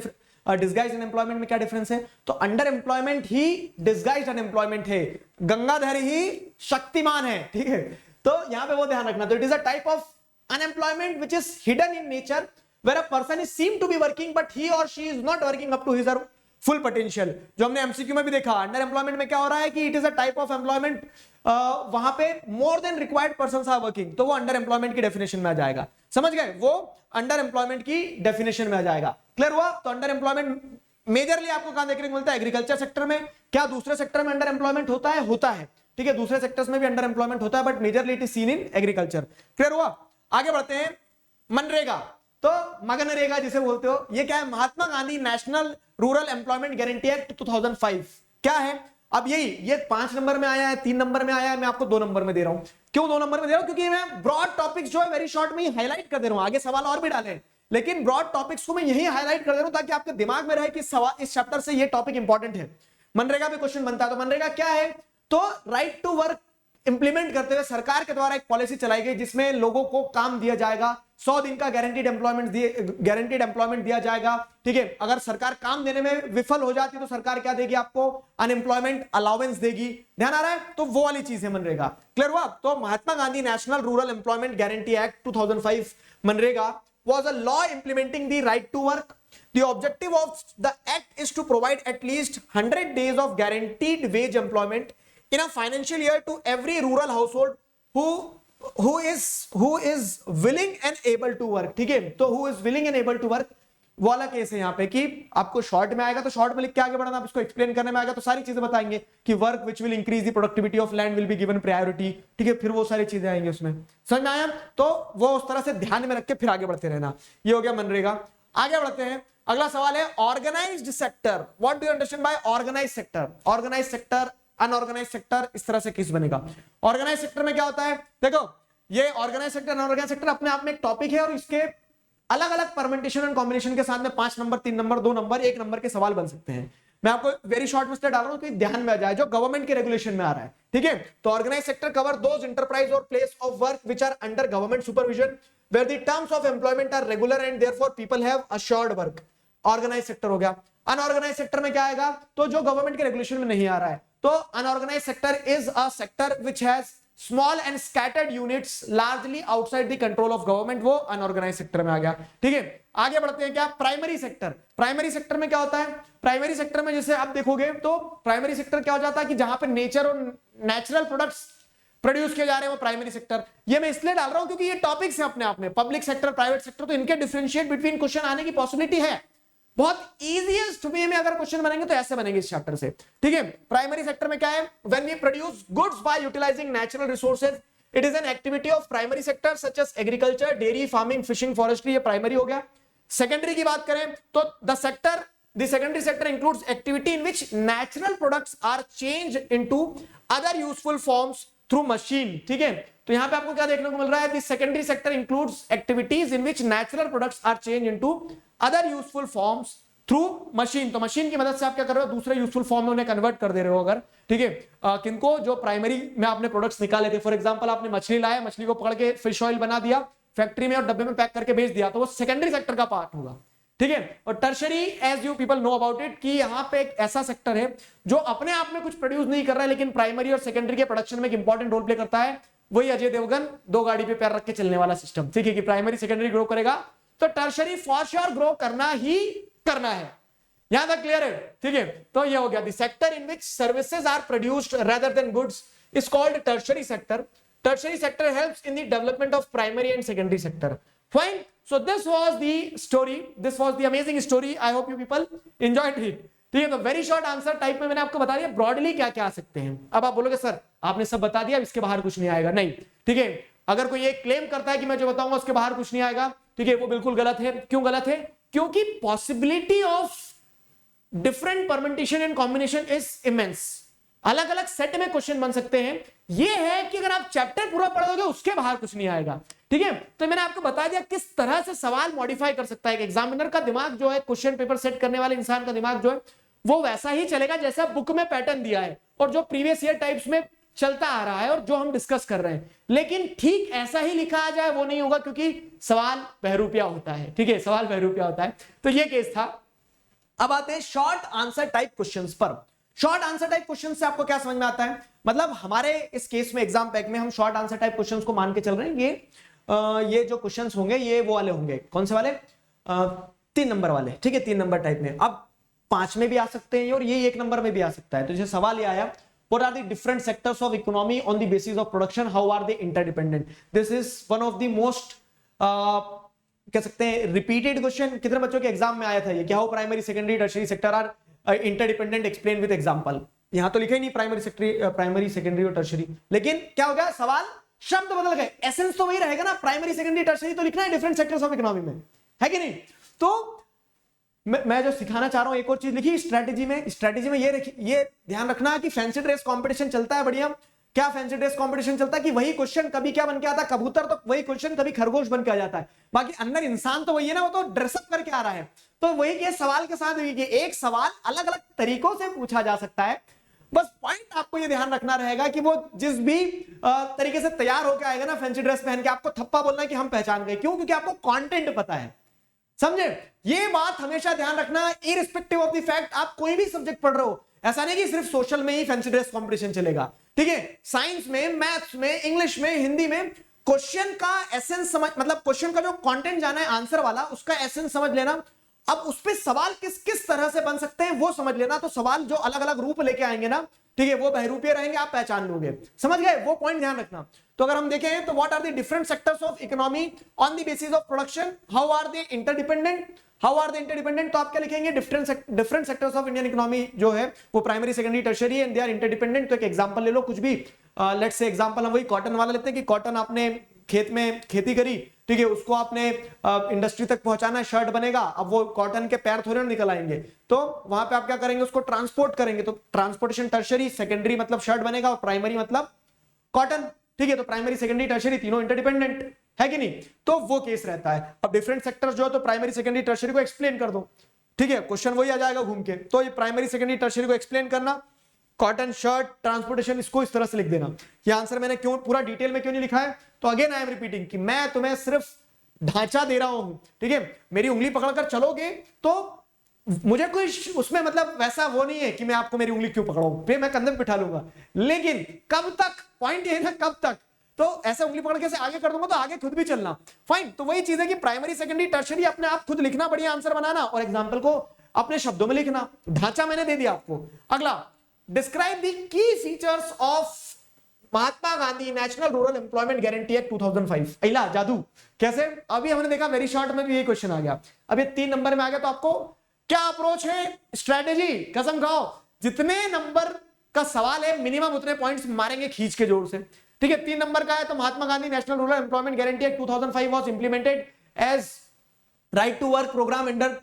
S1: डिसगाइज्ड अनएम्प्लॉयमेंट में क्या डिफरेंस है? तो अंडर एम्प्लॉयमेंट ही डिसगाइज्ड अनएम्प्लॉयमेंट है, गंगाधर ही शक्तिमान है, ठीक है। तो यहां पे वो ध्यान रखना। तो it is a type of unemployment which is hidden in nature, where a person is seem to be working but he or she is not working up to his or full potential. जो हमने MCQ में भी देखा, under employment में क्या हो रहा है कि it is a type of employment, वहां पे more than required persons are working, तो वो अंडर एम्प्लॉयमेंट की डेफिनेशन में आ जाएगा। समझ गए? वो अंडर एम्प्लॉयमेंट की डेफिनेशन में आ जाएगा। क्लियर हुआ? तो अंडर एम्प्लॉयमेंट मेजरली आपको कहां देखने को मिलता है? एग्रीकल्चर सेक्टर में। क्या दूसरे सेक्टर में अंडर एम्प्लॉयमेंट होता है? होता है, ठीक है। दूसरे सेक्टर्स में भी अंडर एम्प्लॉयमेंट होता है, but majorly it is seen in agriculture. Clear हुआ? आगे बढ़ते हैं। मनरेगा, तो मगनरेगा जिसे बोलते हो, ये क्या है? Mahatma Gandhi national rural employment guarantee act 2005। क्या है? अब यही, ये 5 नंबर में आया है, 3 नंबर में आया है, मैं आपको 2 नंबर में दे रहा हूं। क्यों 2 नंबर में दे रहा हूं? क्योंकि मैं ब्रॉड टॉपिक्स जो है वेरी शॉर्ट में ही हाईलाइट कर दे रहा हूं, आगे सवाल और भी डाले, लेकिन ब्रॉड टॉपिक्स को मैं यही हाईलाइट कर दे रहा हूं ताकि आपके दिमाग में रहे कि सवाल इस चैप्टर से ये टॉपिक इंपॉर्टेंट है। मनरेगा पे क्वेश्चन बनता है, तो मनरेगा क्या है? तो राइट टू वर्क इंप्लीमेंट करते हुए सरकार के द्वारा एक पॉलिसी चलाई गई जिसमें लोगों को काम दिया जाएगा, 100 दिन का गारंटीड एम्प्लॉयमेंट दिया जाएगा, ठीक है। अगर सरकार काम देने में विफल हो जाती है तो सरकार क्या देगी आपको? अनएम्प्लॉयमेंट अलाउंस देगी। ध्यान आ रहा है? तो वो वाली चीज है मनरेगा। क्लियर हुआ? तो Mahatma Gandhi national rural employment guarantee act 2005 MNREGA was a law implementing the right to work. The objective of the act is to provide at least 100 days of guaranteed wage employment in a financial year to every rural household who is willing and able to work, ठीक है। तो who is willing and able to work वो वाला case है यहाँ पे कि आपको शॉर्ट में आएगा तो शॉर्ट में लिख के आगे बढ़ना, आप इसको एक्सप्लेन करने में आएगा तो सारी चीजें बताएंगे कि work which will increase the productivity of land will be given priority, ठीक है। फिर वो सारी चीजें आएंगी उसमें, समझ में आया? तो वो उस तरह से ध्यान में रख के फिर आगे बढ़ते रहना। ये हो गया मनरेगा। आगे बढ़ते हैं, अगला सवाल है organised sector. What do you understand by organised sector? Organised sector, unorganised sector, इस तरह से किस बनेगा? ऑर्गेनाइज्ड सेक्टर में क्या होता है? देखो, ये ऑर्गेनाइज्ड सेक्टर, अनऑर्गेनाइज्ड सेक्टर अपने आप में एक टॉपिक है और इसके अलग अलग परमेंटेशन एंड कॉम्बिनेशन के साथ में 5 नंबर, 3 नंबर, 2 नंबर, 1 नंबर के सवाल बन सकते हैं। मैं आपको वेरी शॉर्ट में डाल रहा हूं कि ध्यान में आ जाए, जो गवर्नमेंट के रेगुलेशन में आ रहा है, ठीक है। तो organised sector cover those enterprise और place of work which are under government supervision where the terms of employment are regular and therefore people have assured work. Organised sector हो गया। अनऑर्गेनाइज्ड सेक्टर में क्या आएगा? तो जो गवर्नमेंट के regulation में नहीं आ रहा है। तो unorganised sector is a sector which has small and scattered units largely outside the control of government, वो अनऑर्गेनाइज्ड सेक्टर में आ गया, ठीक है। आगे बढ़ते हैं, क्या प्राइमरी सेक्टर? प्राइमरी सेक्टर में क्या होता है? प्राइमरी सेक्टर में जैसे आप देखोगे तो प्राइमरी सेक्टर क्या हो जाता है कि जहां पे नेचर और नेचुरल प्रोडक्ट्स प्रोड्यूस किए जा रहे हैं, वो प्राइमरी सेक्टर। ये मैं इसलिए डाल रहा हूं क्योंकि ये टॉपिक्स हैं अपने आप में, पब्लिक सेक्टर, प्राइवेट सेक्टर, तो इनके डिफरेंशिएट बिटवीन क्वेश्चन आने की पॉसिबिलिटी है। बहुत इजीएस्ट वे में अगर क्वेश्चन बनेंगे तो ऐसे बनेंगे इस चैप्टर से, ठीक है। प्राइमरी सेक्टर में क्या है? When we produce goods by utilising natural resources, it is an activity of primary sector such as agriculture, dairy farming, fishing, forestry, ये प्राइमरी हो गया। सेकेंडरी की बात करें तो the secondary sector includes activity in which natural products are changed into other useful forms through machine, ठीक है। तो यहां पे आपको क्या देखने को मिल रहा है? The secondary sector includes activities in which natural products are changed into other useful forms through machine। तो मशीन की मदद से आप क्या कर रहे हो? दूसरे यूजफुल फॉर्म में उन्हें कन्वर्ट कर दे रहे हो अगर, ठीक है। किनको? जो प्राइमरी में आपने प्रोडक्ट्स निकाले थे, फॉर एग्जांपल आपने मछली लाया, मछली को पकड़ के फिश ऑयल बना दिया फैक्ट्री में और डब्बे में पैक करके भेज दिया, तो वो सेकेंडरी सेक्टर का पार्ट होगा, ठीक है। और tertiary, as you people know about it, कि यहां पे एक ऐसा सेक्टर है जो अपने आप में कुछ प्रोड्यूस नहीं कर रहा है लेकिन प्राइमरी और सेकेंडरी के प्रोडक्शन में एक इंपॉर्टेंट रोल प्ले करता है। वही अजय देवगन 2 गाड़ी पे पैर रख के चलने वाला सिस्टम, ठीक है, कि प्राइमरी सेकेंडरी ग्रो करेगा तो टर्शरी फॉर श्योर ग्रो करना ही करना है। यहां तक क्लियर है, ठीक है। तो ये हो गया, the sector in which services are produced rather than goods is called tertiary sector. tertiary sector helps in the development of primary and secondary sector. Fine. So this was the story. This was the amazing story. I hope you people enjoyed it. ठीक है, तो very short answer type में मैंने आपको बता दिया broadly क्या क्या आ सकते हैं. अब आप बोलोगे सर आपने सब बता दिया, इसके बाहर कुछ नहीं आएगा. नहीं, ठीक है. अगर कोई एक क्लेम करता है कि मैं जो बताऊंगा उसके बाहर कुछ नहीं आएगा, ठीक है, वो बिल्कुल गलत है. क्यों गलत है? क्योंकि possibility of different permutation and combination is immense. अलग अलग सेट में क्वेश्चन बन सकते हैं. ये है कि अगर आप चैप्टर पूरा पढ़ोगे उसके बाहर कुछ नहीं आएगा. ठीक है, तो मैंने आपको बता दिया किस तरह से सवाल मॉडिफाई कर सकता है. एग्जामिनर का दिमाग जो है, क्वेश्चन पेपर सेट करने वाले इंसान का दिमाग जो है, वो वैसा ही चलेगा जैसा बुक में पैटर्न दिया है और जो प्रीवियस ईयर टाइप्स में चलता आ रहा है और जो हम डिस्कस कर रहे हैं. लेकिन ठीक ऐसा ही लिखा आ जाए वो नहीं होगा, क्योंकि सवाल बहरूपिया होता है. ठीक है, सवाल बहरूपिया होता है. तो ये केस था. अब आते हैं शॉर्ट आंसर टाइप क्वेश्चंस पर. शॉर्ट आंसर टाइप क्वेश्चन से आपको क्या समझ में आता है? मतलब हमारे इस केस में एग्जाम पैक में हम शॉर्ट आंसर टाइप क्वेश्चंस को मान के चल रहे हैं. ये जो क्वेश्चंस होंगे ये वो वाले होंगे. कौन से वाले? 3 नंबर वाले. ठीक है, 3 नंबर टाइप में. अब 5 में भी आ सकते हैं और ये 1 नंबर में भी आ सकता है. तो जैसे सवाल ये आया, what are the different sectors of economy on the basis of production, how are they interdependent? This is one of the most कह सकते हैं रिपीटेड क्वेश्चन. कितने बच्चों के एग्जाम में आया था ये? क्या हो primary secondary tertiary sector are interdependent, explain with example. यहां तो लिखा ही नहीं प्राइमरी सेकेंडरी और टर्शियरी. लेकिन क्या हो गया, सवाल शब्द बदल गए, एसेंस तो वही रहेगा ना. प्राइमरी सेकेंडरी टर्शियरी तो लिखना है डिफरेंट सेक्टर्स ऑफ इकोनॉमी में, है कि नहीं? तो मैं जो सिखाना चाह रहा हूं एक और चीज लिखी स्ट्रेटेजी में. स्ट्रेटेजी में ये ध्यान रखना कि फैंसी ड्रेस कंपटीशन चलता है. बढ़िया. क्या फैंसी ड्रेस कंपटीशन चलता है कि वही क्वेश्चन कभी क्या बन के आता है, कबूतर, तो वही क्वेश्चन कभी खरगोश बन के आ जाता है. बाकी अंदर इंसान तो वही है ना, वो तो ड्रेसअप करके आ रहा है. तो वही के सवाल के साथ एक सवाल अलग अलग तरीकों से पूछा जा सकता है. बस पॉइंट आपको ये ध्यान रखना रहेगा कि वो जिस भी तरीके से तैयार होकर आएगा ना फैंसी ड्रेस पहन के, आपको थप्पा बोलना है कि हम पहचान गए. क्यों? क्योंकि आपको कंटेंट पता है. समझे? ये बात हमेशा ध्यान रखना, इररिस्पेक्टिव ऑफ द फैक्ट आप कोई भी सब्जेक्ट पढ़ रहे हो. ऐसा नहीं कि सिर्फ सोशल में ही फैंसी ड्रेस कंपटीशन चलेगा. ठीक है, साइंस में, मैथ्स में, इंग्लिश में, हिंदी में क्वेश्चन का एसेंस समझ, मतलब क्वेश्चन का जो कंटेंट जाना है आंसर वाला, उसका एसेंस समझ लेना. अब उस पे सवाल किस किस तरह से बन सकते हैं वो समझ लेना. तो सवाल जो अलग अलग रूप लेके आएंगे ना, ठीक है, वो बहरूपीय रहेंगे, आप पहचान लोगे. समझ गए? वो पॉइंट ध्यान रखना. तो अगर हम देखें तो what are the different sectors of economy on the basis of production, how are they interdependent, how are they interdependent. तो आप क्या लिखेंगे? Different sectors of Indian economy जो है वो primary secondary tertiary and they are interdependent. तो एक example ले लो कुछ भी. लेट्स से एग्जांपल हम वही कॉटन वाला लेते हैं कि कॉटन आपने खेत में खेती करी, ठीक है, उसको आपने इंडस्ट्री तक पहुंचाना है, शर्ट बनेगा. अब वो कॉटन के पैर थोड़े ना निकल आएंगे, तो वहां पे आप क्या करेंगे? उसको ट्रांसपोर्ट करेंगे. तो ट्रांसपोर्टेशन टर्शियरी, सेकेंडरी मतलब शर्ट बनेगा और प्राइमरी मतलब कॉटन. ठीक है, तो प्राइमरी सेकेंडरी टर्शियरी तीनों इंटरडिपेंडेंट है कि नहीं? तो वो केस रहता है. अब डिफरेंट सेक्टर्स जो है तो प्राइमरी सेकेंडरी टर्शियरी को एक्सप्लेन कर दो. ठीक है, क्वेश्चन वही आ जाएगा घूम के. तो ये प्राइमरी सेकेंडरी टर्शियरी को एक्सप्लेन करना, कॉटन, शर्ट, ट्रांसपोर्टेशन, इसको इस तरह से लिख देना. ये आंसर मैंने क्यों पूरा डिटेल में क्यों नहीं लिखा है? तो अगेन आई एम रिपीटिंग कि मैं तुम्हें सिर्फ ढांचा दे रहा हूं. ठीक है, मेरी उंगली पकड़कर चलोगे तो मुझे कोई उसमें मतलब वैसा वो नहीं है कि मैं आपको मेरी उंगली क्यों पकड़ाऊं, फिर मैं कंधे पे बिठा लूंगा. लेकिन कब तक, पॉइंट ये है ना, कब तक? तो ऐसे उंगली पकड़ के से आगे कर दूंगा तो आगे खुद भी चलना. फाइन. तो वही चीज है कि प्राइमरी सेकेंडरी टर्शियरी अपने आप खुद लिखना, बढ़िया आंसर बनाना और एग्जाम्पल को अपने शब्दों में लिखना. ढांचा मैंने दे दिया आपको. अगला, describe the key features of Mahatma Gandhi national rural employment guarantee act 2005. अहिला जादू कैसे? अभी हमने देखा वेरी शॉर्ट में भी ये क्वेश्चन आ गया. अब ये 3 नंबर में आ गया. तो आपको क्या अप्रोच है, स्ट्रेटेजी? कसम खाओ, जितने नंबर का सवाल है मिनिमम उतने पॉइंट्स मारेंगे खींच के जोर से. ठीक है, 3 नंबर का है तो Mahatma Gandhi national rural employment guarantee act 2005 was implemented as right to work programme under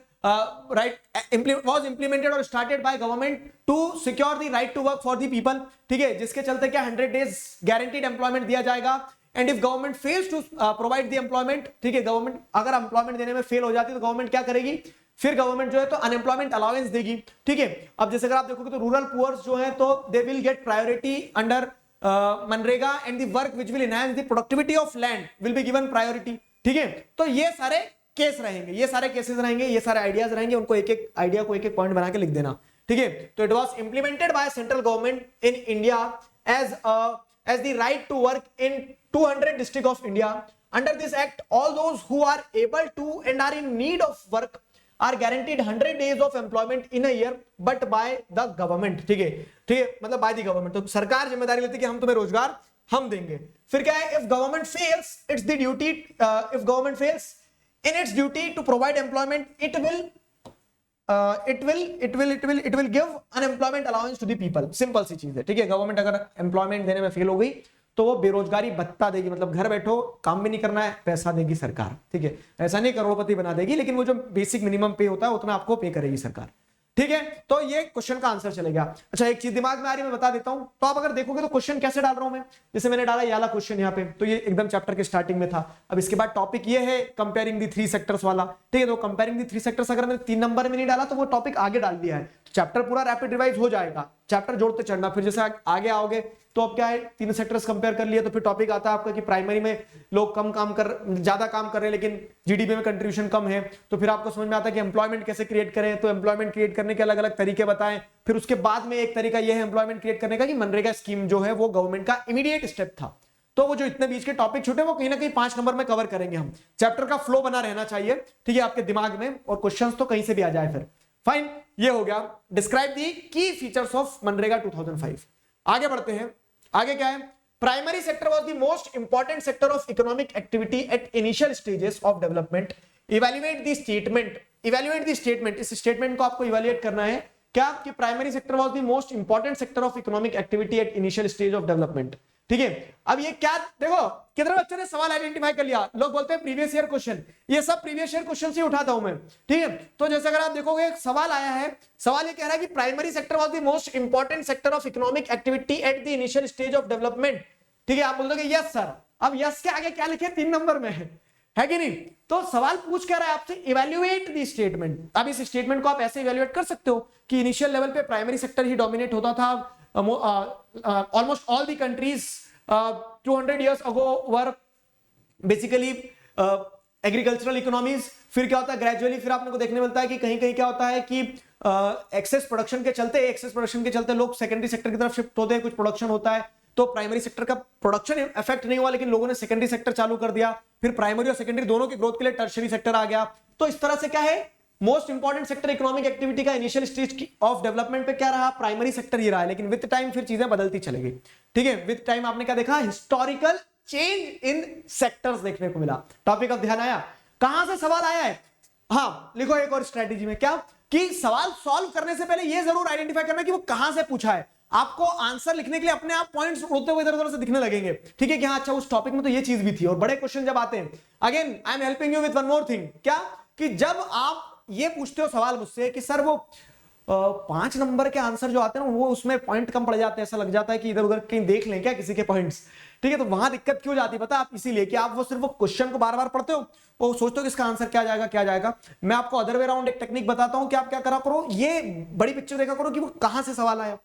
S1: was implemented or started by government to secure the right to work for the people. ठीक है, जिसके चलते क्या 100 days guaranteed employment दिया जाएगा. And if government fails to provide the employment, ठीक है, government अगर एम्प्लॉयमेंट देने में फेल हो जाती है तो गवर्नमेंट क्या करेगी? फिर गवर्नमेंट जो है तो अनएम्प्लॉयमेंट अलाउंस देगी. ठीक है, अब जैसे अगर आप देखोगे तो रूरल पुअर्स जो है तो they will get priority under MNREGA and the work which will enhance the productivity of land will be given priority. ठीक है, तो ये सारे केस रहेंगे, ये सारे केसेस रहेंगे, ये सारे आइडियाज रहेंगे. उनको एक एक आइडिया को एक एक पॉइंट बना के लिख देना. ठीक है, तो it was implemented by central government in India as the right to work in 200 districts of India. Under this act, all those who are able to and are in need of work are guaranteed 100 days of employment in a year, but by the government. ठीक है, ठीक है, मतलब by the government. तो सरकार जिम्मेदारी लेती है कि हम तुम्हें रोजगार हम देंगे। फिर क्या है, if government fails its the duty, if government fails in its duty to provide employment it will give unemployment allowance to the people. Simple सी चीज है, ठीक है। गवर्नमेंट अगर एम्प्लॉयमेंट देने में फेल हो गई तो वो बेरोजगारी भत्ता देगी, मतलब घर बैठो काम भी नहीं करना है, पैसा देगी सरकार, ठीक है। ऐसा नहीं करोड़पति बना देगी, लेकिन वो जो बेसिक मिनिमम पे होता है उतना आपको पे करेगी सरकार, ठीक है। तो ये क्वेश्चन का आंसर चलेगा। अच्छा, एक चीज दिमाग में आ रही है, मैं बता देता हूं। तो आप अगर देखोगे तो क्वेश्चन कैसे डाल रहा हूं मैं, जैसे मैंने डाला ये वाला क्वेश्चन यहाँ पे, तो ये एकदम चैप्टर के स्टार्टिंग में था। अब इसके बाद टॉपिक ये है कंपेयरिंग दी 3 सेक्टर्स वाला, ठीक है। तो कंपेयरिंग दी 3 सेक्टर्स अगर मैंने 3 नंबर में नहीं डाला तो वो टॉपिक आगे डाल दिया है, तो चैप्टर पूरा रैपिड रिवाइज हो जाएगा। चैप्टर जोड़ते चढ़ना, फिर जैसे आगे आओगे तो अब क्या है, 3 सेक्टर्स कंपेयर कर लिया तो फिर टॉपिक आता है आपका कि प्राइमरी में लोग ज्यादा काम कर रहे हैं लेकिन जीडीपी में कंट्रीब्यूशन कम है, तो फिर आपको समझ में आता है कि एम्प्लॉयमेंट कैसे क्रिएट करें, तो एम्प्लॉयमेंट क्रिएट करने के अलग अलग तरीके बताएं। फिर उसके बाद में एक तरीका यह है एम्प्लॉयमेंट क्रिएट करने का कि मनरेगा स्कीम जो है वो गवर्नमेंट का इमीडिएट स्टेप था। तो वो जो इतने बीच के टॉपिक छूटे वो कहीं ना कहीं 5 नंबर में कवर करेंगे हम। चैप्टर का फ्लो बना रहना चाहिए, ठीक है, आपके दिमाग में, और क्वेश्चंस तो कहीं से भी आ जाए फिर। फाइन, ये हो गया डिस्क्राइब दी की फीचर्स ऑफ मनरेगा 2005। आगे बढ़ते हैं। आगे क्या है, primary sector was the most important sector of economic activity at initial stages of development. Evaluate the statement, evaluate the statement, इस स्टेटमेंट को आपको इवैल्यूएट करना है क्या, कि primary sector was the most important sector of economic activity at initial stage of development, ठीक है। अब ये क्या, देखो कितने बच्चों ने सवाल आइडेंटिफाई कर लिया। लोग बोलते हैं प्रीवियस ईयर क्वेश्चन, ये सब प्रीवियस ईयर क्वेश्चन से उठाता हूं मैं, ठीक है। तो जैसे अगर आप देखोगे एक सवाल आया है, सवाल ये कह रहा है कि primary sector was the most important sector of economic activity at the initial stage of development, ठीक है। आप बोलोगे यस सर, अब यस के आगे क्या लिखे, 3 नंबर में है कि नहीं। तो सवाल पूछ क्या रहा है आपसे, इवैल्यूएट द स्टेटमेंट। अब इस स्टेटमेंट को आप ऐसे इवैल्यूएट कर सकते हो कि इनिशियल लेवल पे प्राइमरी सेक्टर ही डोमिनेट होता था, almost all the countries 200 years ago were basically agricultural economies. फिर क्या होता है ग्रेजुअली, फिर आपको देखने मिलता है कि कहीं कहीं क्या होता है कि एक्सेस प्रोडक्शन के चलते लोग सेकेंडरी सेक्टर की तरफ शिफ्ट होते हैं, कुछ प्रोडक्शन होता है तो प्राइमरी सेक्टर का प्रोडक्शन इफेक्ट नहीं हुआ, लेकिन लोगों ने सेकेंडरी सेक्टर चालू कर दिया, फिर प्राइमरी और सेकेंडरी दोनों की ग्रोथ के लिए टर्शियरी सेक्टर आ गया। तो इस तरह से क्या है, most important sector economic activity का इनिशियल स्टेज ऑफ डेवलपमेंट पे क्या रहा, प्राइमरी सेक्टर ही रहा है। लेकिन विद टाइम फिर चीजें बदलती चलेगी, ठीक है। विद टाइम आपने क्या देखा, हिस्टोरिकल चेंज इन सेक्टर्स देखने को मिला। टॉपिक अब ध्यान आया, कहां से सवाल आया है। हाँ लिखो एक और स्ट्रेटेजी में, क्या कि सवाल सॉल्व करने से पहले यह जरूर आइडेंटिफाई करना कि वो कहां से पूछा है। आपको आंसर लिखने के लिए अपने आप पॉइंट्स उड़ते हुए इधर उधर से दिखने लगेंगे, ठीक है, कि हाँ अच्छा उस टॉपिक में तो ये चीज भी थी। और बड़े क्वेश्चन जब आते हैं, again I am helping you with one more thing, क्या कि जब आप ये पूछते हो सवाल मुझसे कि सर वो 5 नंबर के आंसर जो आते हैं ना वो उसमें पॉइंट कम पड़ जाते हैं, ऐसा लग जाता है कि इधर उधर कहीं देख लें क्या किसी के पॉइंट्स, ठीक है। तो वहां दिक्कत क्यों जाती है पता आप, इसीलिए कि आप वो सिर्फ वो क्वेश्चन को बार बार पढ़ते हो और सोचते हो कि इसका आंसर क्या जाएगा क्या जाएगा। मैं आपको अदर वे राउंड एक टेक्निक बताता हूं कि आप क्या करा करो, ये बड़ी पिक्चर देखा करो कि वो कहां से सवाल आया।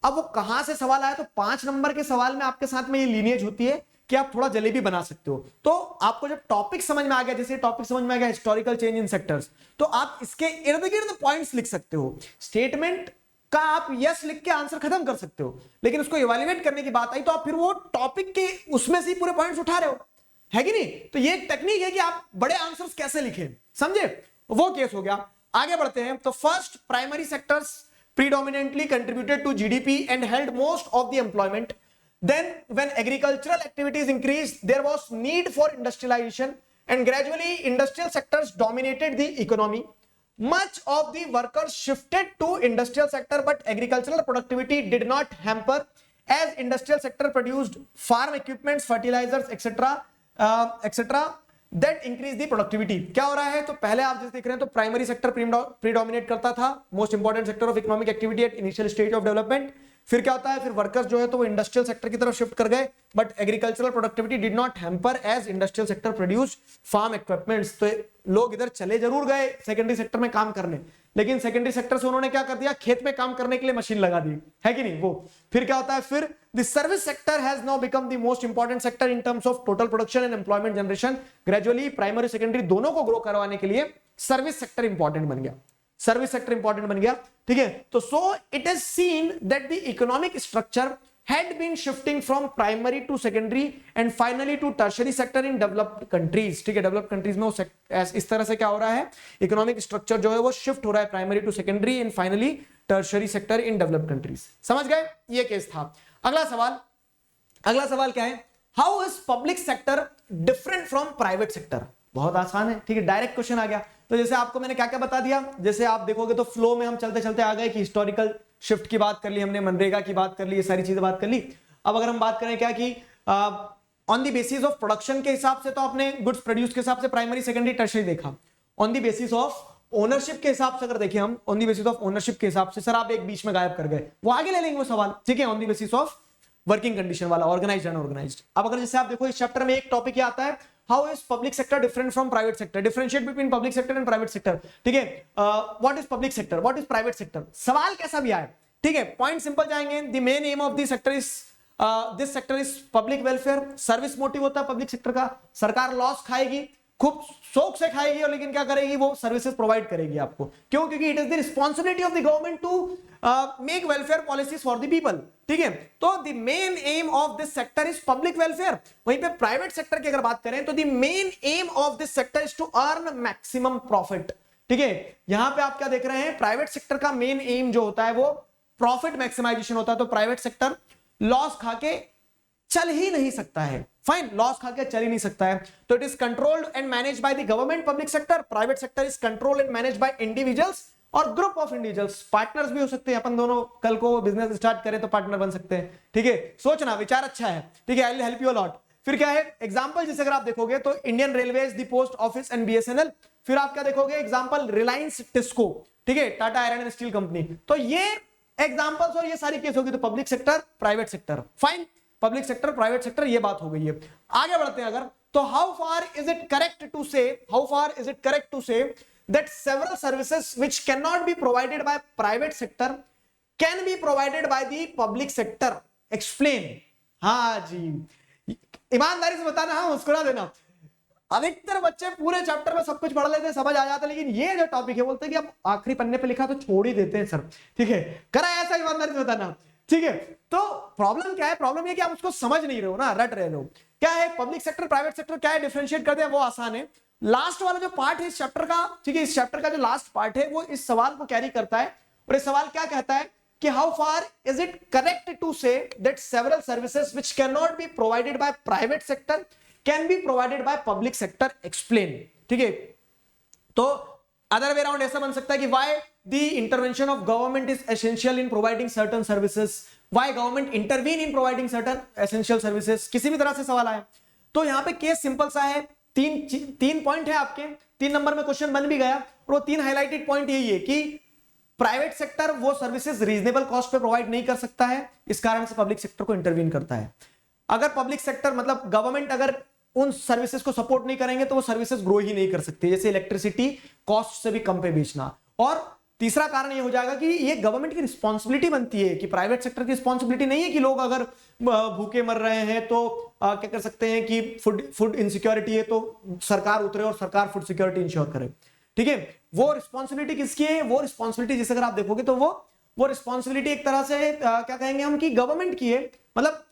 S1: अब वो कहां से सवाल आया, तो 5 नंबर के सवाल में आपके साथ में ये लीनियज होती है कि आप थोड़ा जलेबी बना सकते हो। तो आपको जब टॉपिक समझ में आ गया, जैसे टॉपिक समझ में आ गया हिस्टोरिकल चेंज इन सेक्टर्स, तो आप इसके इर्द गिर्द पॉइंट्स लिख सकते हो। स्टेटमेंट का आप यस लिख के आंसर खत्म कर सकते हो, लेकिन उसको इवैल्यूएट करने की बात आई तो आप फिर वो टॉपिक के उसमें से पूरे पॉइंट्स उठा रहे हो, है कि नहीं। तो ये एक टेक्निक है कि आप बड़े आंसर्स कैसे लिखें, समझे, वो केस हो गया। आगे बढ़ते हैं। तो first, primary sectors predominantly contributed to GDP and held most of the employment. Then when agricultural activities increased, there was need for industrialization and gradually industrial sectors dominated the economy. Much of the workers shifted to industrial sector, but agricultural productivity did not hamper as industrial sector produced farm equipments, fertilizers, etc. That increase the productivity. क्या हो रहा है, तो पहले आप जैसे देख रहे हैं तो प्राइमरी सेक्टर प्रीडोमिनेट करता था, most important sector of economic activity at initial stage of development. फिर क्या होता है, फिर वर्कर्स जो है तो वो इंडस्ट्रियल सेक्टर की तरफ शिफ्ट कर गए, but agricultural productivity did not hamper as industrial sector produce farm equipments. तो लोग इधर चले जरूर गए सेकेंडरी सेक्टर में काम करने, लेकिन सेकेंडरी सेक्टर से उन्होंने क्या कर दिया, खेत में काम करने के लिए मशीन लगा दी, है कि नहीं वो। फिर क्या होता है, फिर the service sector has now become the most important sector in terms of total production and employment generation. Gradually primary secondary दोनों को ग्रो करवाने के लिए सर्विस सेक्टर इंपॉर्टेंट बन गया, सर्विस सेक्टर इंपॉर्टेंट बन गया, ठीक है। तो so it is seen that the economic structure had been shifting from primary to secondary and finally to tertiary sector in developed countries, ठीक है। डेवलप्ड कंट्रीज में इस तरह से क्या हो रहा है, इकोनॉमिक स्ट्रक्चर जो है वो शिफ्ट हो रहा है primary to secondary and finally tertiary sector in developed countries. समझ गए, ये केस था। अगला सवाल, अगला सवाल क्या है, how is public sector different from private sector? बहुत आसान है, ठीक है, डायरेक्ट क्वेश्चन आ गया। तो जैसे आपको मैंने क्या क्या बता दिया, जैसे आप देखोगे तो फ्लो में हम चलते चलते आ गए कि हिस्टोरिकल शिफ्ट की बात कर ली हमने, मनरेगा की बात कर ली, ये सारी चीजें बात कर ली। अब अगर हम बात करें क्या कि on the basis of production के हिसाब से, तो आपने गुड्स प्रोड्यूस के हिसाब से प्राइमरी सेकेंडरी टर्शियरी देखा। On the basis of ownership के हिसाब से अगर देखिए हम, on the basis of ownership के हिसाब से, सर आप एक बीच में गायब कर गए, वो आगे ले लेंगे वो सवाल, ठीक है, on the basis of working condition वाला, ऑर्गेनाइज्ड अनऑर्गेनाइज्ड। अब अगर जैसे आप देखो इस चैप्टर में एक टॉपिक ये आता है, how is public sector different from private sector, differentiate between public sector and private sector, ठीक है, what is public sector, what is private sector, सवाल कैसा भी आए, ठीक है, पॉइंट सिंपल जाएंगे। The main aim of the sector is this sector is public welfare, service motive होता है पब्लिक सेक्टर का, सरकार लॉस खाएगी, खूब शौक से खाएगी, और लेकिन क्या करेगी, वो सर्विसेज प्रोवाइड करेगी आपको, क्यों, क्योंकि it is the responsibility of the government to make welfare policies for the people, ठीक है। तो the main aim of this sector is public welfare. वहीं पे प्राइवेट सेक्टर की अगर बात करें तो the main aim of this sector is to earn maximum profit, ठीक है। यहां पे आप क्या देख रहे हैं, प्राइवेट सेक्टर का मेन एम जो होता है वो प्रॉफिट मैक्सिमाइजेशन होता है, तो प्राइवेट सेक्टर लॉस खा के चल ही नहीं सकता है, फाइन, लॉस खा के चल ही नहीं सकता है। तो it is controlled and manage by the government public sector, private sector is controlled and manage by individuals और ग्रुप ऑफ इंडिविजुअल्स, पार्टनर्स भी हो सकते हैं, अपन दोनों कल को बिजनेस स्टार्ट करें तो पार्टनर बन सकते हैं, ठीक है, सोचना, विचार अच्छा है, ठीक है, I will help you a lot. फिर क्या है एग्जांपल, जैसे अगर आप देखोगे तो Indian railways, the post office and BSNL, फिर आप क्या देखोगे एग्जांपल रिलायंस टिस्को, ठीक है, Tata iron and steel company, तो ये एग्जांपल्स और ये सारी केस होगी। तो public sector, private sector, fine, public sector, private sector, ये बात हो गई है। आगे बढ़ते हैं अगर, तो how far is it correct to say, how far is it correct to say that several services which can not be provided by private sector can be provided by the public sector, explain. हाँ जी, ईमानदारी से बताना, हाँ मुस्कुरा देना। अधिकतर बच्चे पूरे चैप्टर में सब कुछ पढ़ लेते हैं, समझ आ जाता है, लेकिन ये जो टॉपिक है बोलते हैं कि अब आखिरी पन्ने पे लिखा तो छोड़ ही देते हैं सर, ठीक है, करा ऐसा, ईमानदारी से बताना, ठीक है। तो प्रॉब्लम क्या है, प्रॉब्लम ये कि आप उसको समझ नहीं रहे हो ना, रट रहे हो। क्या है पब्लिक सेक्टर, प्राइवेट सेक्टर, क्या है, डिफरेंशिएट कर दिया, वो आसान है। लास्ट वाला जो पार्ट है इस चैप्टर का, ठीक है, इस चैप्टर का जो लास्ट पार्ट है वो इस सवाल को कैरी करता है, और ये सवाल क्या कहता है कि how far is it correct to say that several services which can not be provided by private sector can be provided by public sector, explain, ठीक है। तो अदर वे अराउंड ऐसा बन सकता है कि why the intervention of government is essential in providing certain services, why government intervene in providing certain essential services, किसी भी तरह से सवाल आए तो यहां पे केस सिंपल सा है, तीन पॉइंट है आपके, 3 नंबर में क्वेश्चन बन भी गया, और वो 3 हाईलाइटेड पॉइंट यही है कि प्राइवेट सेक्टर वो सर्विसेज रीजनेबल कॉस्ट पे प्रोवाइड नहीं कर सकता है, इस कारण से पब्लिक सेक्टर को इंटरवीन करता है। अगर पब्लिक सेक्टर मतलब गवर्नमेंट अगर उन सर्विसेज को सपोर्ट नहीं करेंगे तो वो सर्विसेज ग्रो ही नहीं कर सकती, जैसे इलेक्ट्रिसिटी कॉस्ट से भी कम पे बेचना। और तीसरा कारण ये हो जाएगा कि ये गवर्नमेंट की रिस्पॉन्सिबिलिटी बनती है, कि प्राइवेट सेक्टर की रिस्पॉन्सिबिलिटी नहीं है कि लोग अगर भूखे मर रहे हैं तो क्या कर सकते हैं कि फूड इनसिक्योरिटी है तो सरकार उतरे और सरकार फूड सिक्योरिटी इंश्योर करे, ठीक है। वो रिस्पॉन्सिबिलिटी किसकी है, वो रिस्पॉन्सिबिलिटी जैसे अगर आप देखोगे तो वो रिस्पॉन्सिबिलिटी एक तरह से क्या कहेंगे हम कि गवर्नमेंट की है। मतलब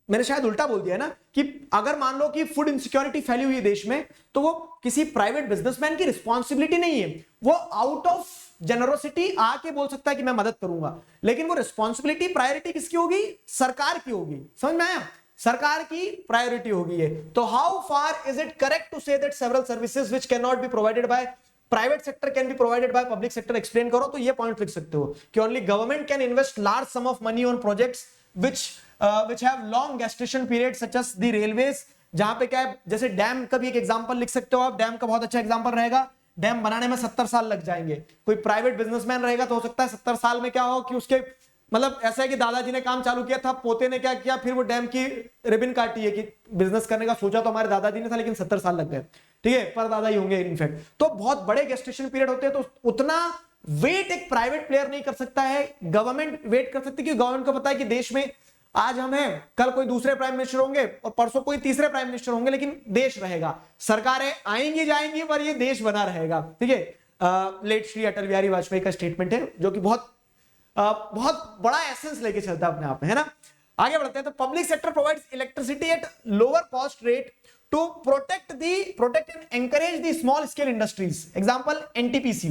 S1: मैंने शायद उल्टा बोल दिया है ना, कि अगर मान लो कि फूड इनसिक्योरिटी फैली हुई है देश में, तो वो किसी प्राइवेट बिजनेसमैन की रिस्पॉन्सिबिलिटी नहीं है, वो आउट ऑफ जेनरोसिटी आके बोल सकता है कि मैं मदद करूंगा, लेकिन वो रिस्पॉन्सिबिलिटी प्रायोरिटी किसकी होगी, सरकार की होगी, समझ में आया, सरकार की प्रायोरिटी होगी ये। तो how far is it correct to say that several services which can not be provided by private sector can be provided by public sector, explain करो। तो ये पॉइंट लिख सकते हो कि only government can invest large sum of money on projects which have long gestation period such as the railways, जहां पे क्या है, जैसे डैम का भी एक एग्जांपल लिख सकते हो आप, डैम का बहुत अच्छा एग्जांपल रहेगा, डैम बनाने में 70 साल लग जाएंगे। कोई प्राइवेट बिजनेसमैन रहेगा तो हो सकता है 70 साल में क्या हो कि उसके मतलब ऐसा है कि दादाजी ने काम चालू किया था, पोते ने क्या किया, फिर वो डैम की रिबन काटी है कि बिजनेस करने का सोचा तो हमारे दादाजी ने था, लेकिन 70 साल लग गए, ठीक है, पर दादा ही होंगे इनफैक्ट। तो बहुत बड़े गेस्टेशन पीरियड होते हैं, तो उतना वेट एक प्राइवेट प्लेयर नहीं कर सकता है, गवर्नमेंट वेट कर सकती है, क्योंकि गवर्नमेंट को पता है कि देश में आज हम हैं, कल कोई दूसरे प्राइम मिनिस्टर होंगे और परसों कोई तीसरे प्राइम मिनिस्टर होंगे, लेकिन देश रहेगा, सरकारें आएंगी जाएंगी पर ये देश बना रहेगा, ठीक है। लेट श्री अटल बिहारी वाजपेयी का स्टेटमेंट है जो कि बहुत बड़ा एसेंस लेके चलता है अपने आप में, है ना। आगे बढ़ते हैं। तो public sector provides electricity at lower cost rate to protect and encourage the small scale industries, example NTPC.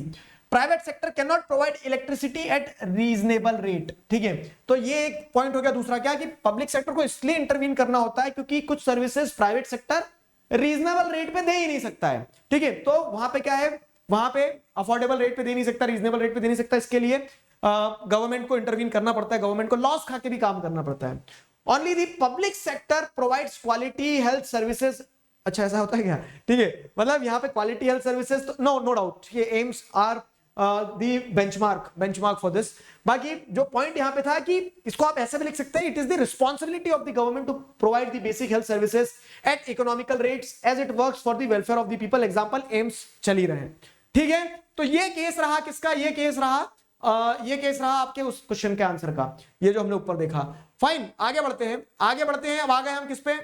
S1: Private sector can not provide electricity at reasonable rate, ठीक है। तो ये एक पॉइंट हो गया। दूसरा क्या कि पब्लिक सेक्टर को इसलिए इंटरवीन करना होता है क्योंकि कुछ services private sector reasonable rate पे दे ही नहीं सकता है, ठीक है। तो वहां पे क्या है, वहां पे अफोर्डेबल रेट पे दे नहीं सकता, रीजनेबल रेट पे दे नहीं सकता, इसके लिए गवर्नमेंट को इंटरवीन करना पड़ता है, गवर्नमेंट को लॉस खा के भी काम करना पड़ता है। Only the public sector provides quality health services. अच्छा ऐसा होता है क्या, ठीक है। मतलब यहाँ पे क्वालिटी हेल्थ सर्विसेज तो नो डाउट ये AIIMS are the benchmark for this. बाकी जो पॉइंट यहाँ पे था कि इसको आप ऐसे भी लिख सकते हैं, it is the responsibility of the government to provide the basic health services at economical rates as it works for the welfare of the people. Example AIIMS चल ही रहे हैं, ठीक है। तो ये केस रहा किसका, ये केस रहा आपके उस क्वेश्चन के आंसर का, ये जो हमने ऊपर देखा। फाइन, आगे बढ़ते हैं। अब आ गए हम किस पे,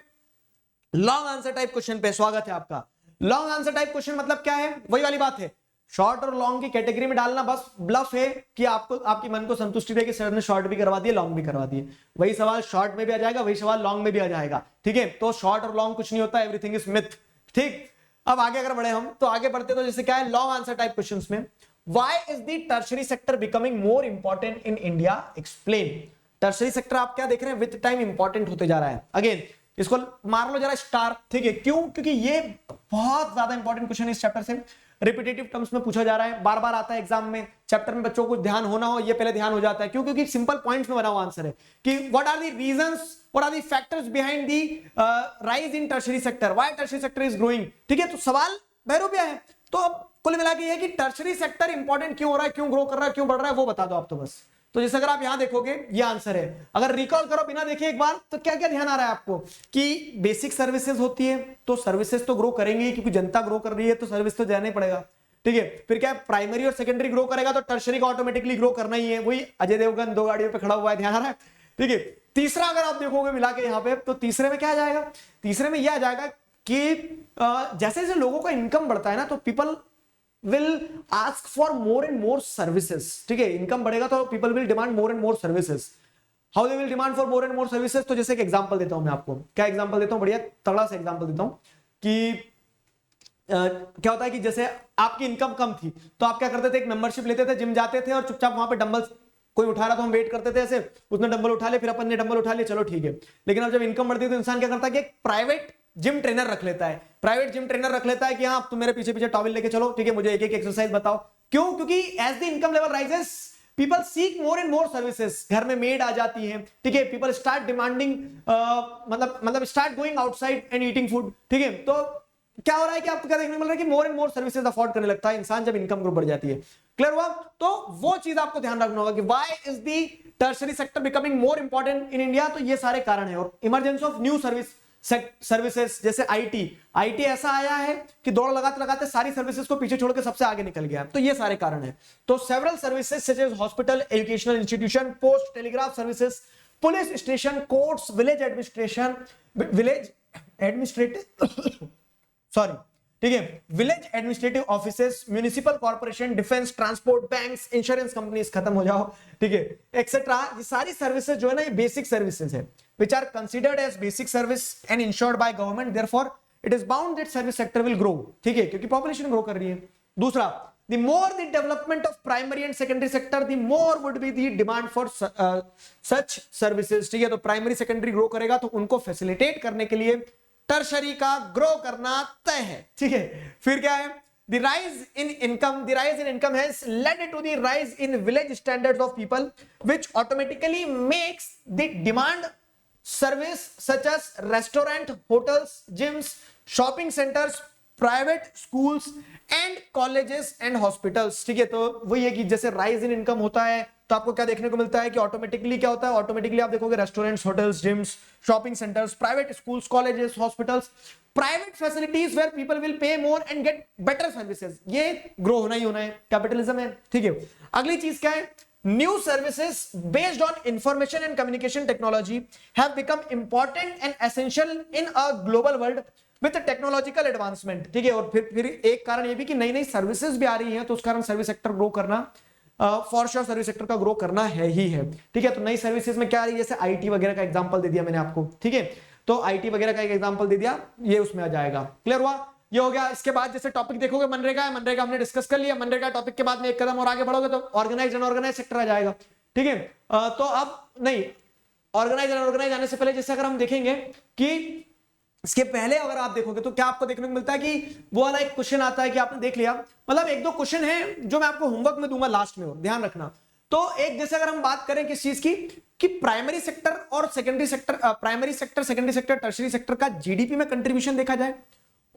S1: लॉन्ग आंसर टाइप क्वेश्चन पे। स्वागत है आपका। लॉन्ग आंसर टाइप क्वेश्चन मतलब क्या है, वही वाली बात है, शॉर्ट और लॉन्ग की कैटेगरी में डालना बस ब्लफ है कि आपको आपकी मन को संतुष्टि दे कि सर ने शॉर्ट भी करवा दिए लॉन्ग भी करवा दिए। वही सवाल शॉर्ट में भी आ जाएगा, वही सवाल लॉन्ग में भी आ जाएगा, ठीक है। तो शॉर्ट और लॉन्ग कुछ नहीं होता, एवरीथिंग इज मिथ, ठीक। अब आगे अगर बढ़े हम तो आगे बढ़ते तो जैसे क्या है लॉन्ग आंसर टाइप क्वेश्चंस में, why is the tertiary sector becoming more important in India, explain. Tertiary sector आप क्या देख रहे हैं, विद टाइम इंपॉर्टेंट होते जा रहा है। अगेन इसको मार लो जरा स्टार, ठीक है। क्यों, क्योंकि ये बहुत ज्यादा इंपॉर्टेंट क्वेश्चन है इस चैप्टर से, रिपीटेटिव टर्म्स में पूछा जा रहा है, बार बार आता है एग्जाम में। चैप्टर में बच्चों को ध्यान होना हो, ये पहले ध्यान हो जाता है। क्यों, क्योंकि सिंपल पॉइंट्स में बना हुआ आंसर है कि what are the reasons, what are the factors behind the rise in tertiary sector, why tertiary sector is growing, ठीक है। तो सवाल बहरूपिया है। तो अब कुल मिला के ये कि टर्शियरी सेक्टर इंपॉर्टेंट क्यों हो रहा है, क्यों ग्रो कर रहा है, क्यों बढ़ रहा है, वो बता दो आप तो बस। तो जैसे अगर आप यहां देखोगे ये आंसर है, अगर रिकॉल करो बिना देखे एक बार, तो क्या क्या ध्यान आ रहा है आपको कि बेसिक सर्विसेज होती है तो सर्विसेज तो ग्रो करेंगे क्योंकि जनता ग्रो कर रही है तो सर्विस तो देना ही पड़ेगा, ठीक है। फिर क्या प्राइमरी और सेकेंडरी ग्रो करेगा तो टर्शियरी का ऑटोमेटिकली ग्रो करना ही है। वही अजय देवगन 2 गाड़ियों पे खड़ा हुआ है, ध्यान आ रहा है, ठीक है। तीसरा अगर आप देखोगे मिला के यहाँ पे, तो तीसरे में क्या आ जाएगा, तीसरे में यह आ जाएगा कि जैसे जैसे लोगों का इनकम बढ़ता है ना तो people will ask for more and more services, ठीक है। इनकम बढ़ेगा तो people will demand more and more services. How they will demand for more and more services? तो जैसे एक एग्जांपल देता हूं मैं आपको, क्या एग्जांपल देता हूं, बढ़िया तगड़ा सा एग्जांपल देता हूं कि क्या होता है कि जैसे आपकी इनकम कम थी तो आप क्या करते थे, एक मेंबरशिप लेते थे, जिम जाते थे और चुपचाप वहां पे डंबल कोई उठा रहा तो हम वेट करते थे ऐसे, उसने डंबल उठा ले, फिर अपन ने डंबल उठा ले, चलो ठीक है। लेकिन अब जब इनकम बढ़ती है तो इंसान क्या करता है कि एक प्राइवेट जिम ट्रेनर रख लेता है, कि हाँ तुम मेरे पीछे पीछे टॉवल लेके चलो, ठीक है, मुझे एक एक एक्सरसाइज बताओ। क्यों, क्योंकि as the income level rises people seek more and more services. घर में मेड आ जाती है, ठीक है, पीपल स्टार्ट डिमांडिंग, मतलब start going outside and eating food, ठीक है। तो क्या हो रहा है कि आपको क्या देखने को मिल रहा है कि मोर एंड मोर सर्विसेज अफोर्ड करने लगता है इंसान जब इनकम ग्रुप बढ़ जाती है। क्लियर हुआ? तो वो चीज आपको ध्यान रखना होगा कि why is the tertiary sector becoming more important in India. तो ये सारे कारण है। और इमरजेंसी ऑफ न्यू सर्विसेज जैसे आईटी ऐसा आया है कि दौड़ लगाते लगाते सारी सर्विसेज को पीछे छोड़ के सबसे आगे निकल गया। तो ये सारे कारण है। तो several services such as hospital, educational institution, post telegraph services, police station, courts, village administrative sorry, ठीक है, village administrative offices, municipal corporation, defence, transport, banks, insurance companies, खत्म हो जाओ, ठीक है, एक्सेट्रा। ये सारी सर्विसेज जो है ना ये बेसिक सर्विसेज है, which are considered as basic service and insured by government, therefore it is bound that service sector will grow, ठीक है, क्योंकि पॉपुलेशन ग्रो कर रही है। दूसरा, the more the development of primary and secondary sector, the more would be the demand for such services, ठीक है। तो प्राइमरी सेकेंडरी ग्रो करेगा तो उनको फैसिलिटेट करने के लिए टर्शरी का ग्रो करना तय है, ठीक है। फिर क्या है, the rise in income has led to the rise in village standards of people, which automatically makes the demand service such as restaurant, hotels, gyms, shopping centers, private schools and colleges and hospitals, ठीक है। तो वही है कि जैसे rise in income होता है तो आपको क्या देखने को मिलता है कि ऑटोमेटिकली क्या होता है, ऑटोमेटिकली आप देखोगे restaurants, hotels, gyms, shopping centres, private schools, colleges, hospitals, private facilities where people will pay more and get better services. ये ग्रो होना ही होना है, कैपिटलिज्म है, ठीक है। अगली चीज क्या है, new services based on information and communication technology have become important and essential in a global world with technological advancement, ठीक है। और फिर एक कारण ये भी कि नई नई सर्विसेज भी आ रही हैं तो उस कारण सर्विस सेक्टर ग्रो करना, फॉर श्योर सर्विस सेक्टर का ग्रो करना है ही है, ठीक है। तो नई सर्विसेज में क्या आ रही है, जैसे आईटी वगैरह का एग्जांपल दे दिया मैंने आपको, ठीक है। तो आईटी वगैरह का एक एग्जांपल दे दिया, ये उसमें आ जाएगा। क्लियर हुआ? ये हो गया। इसके बाद जैसे टॉपिक देखोगे मनरेगा है, मनरेगा हमने डिस्कस कर लिया। मनरेगा टॉपिक के बाद में एक कदम और आगे बढ़ोगे तो ऑर्गेनाइज अनऑर्गेनाइज सेक्टर आ जाएगा, ठीक है। तो अब नहीं, ऑर्गेनाइज अनऑर्गेनाइज आने से पहले जैसे अगर हम देखेंगे कि इसके पहले अगर आप देखोगे तो क्या आपको देखने को मिलता है कि वो वाला एक क्वेश्चन आता है कि आपने देख लिया, मतलब एक दो क्वेश्चन है जो मैं आपको होमवर्क में दूंगा लास्ट में, और ध्यान रखना। तो एक जैसे अगर हम बात करें किस चीज की, कि प्राइमरी सेक्टर और secondary sector, primary sector, secondary sector, tertiary sector का जीडीपी में कंट्रीब्यूशन देखा जाए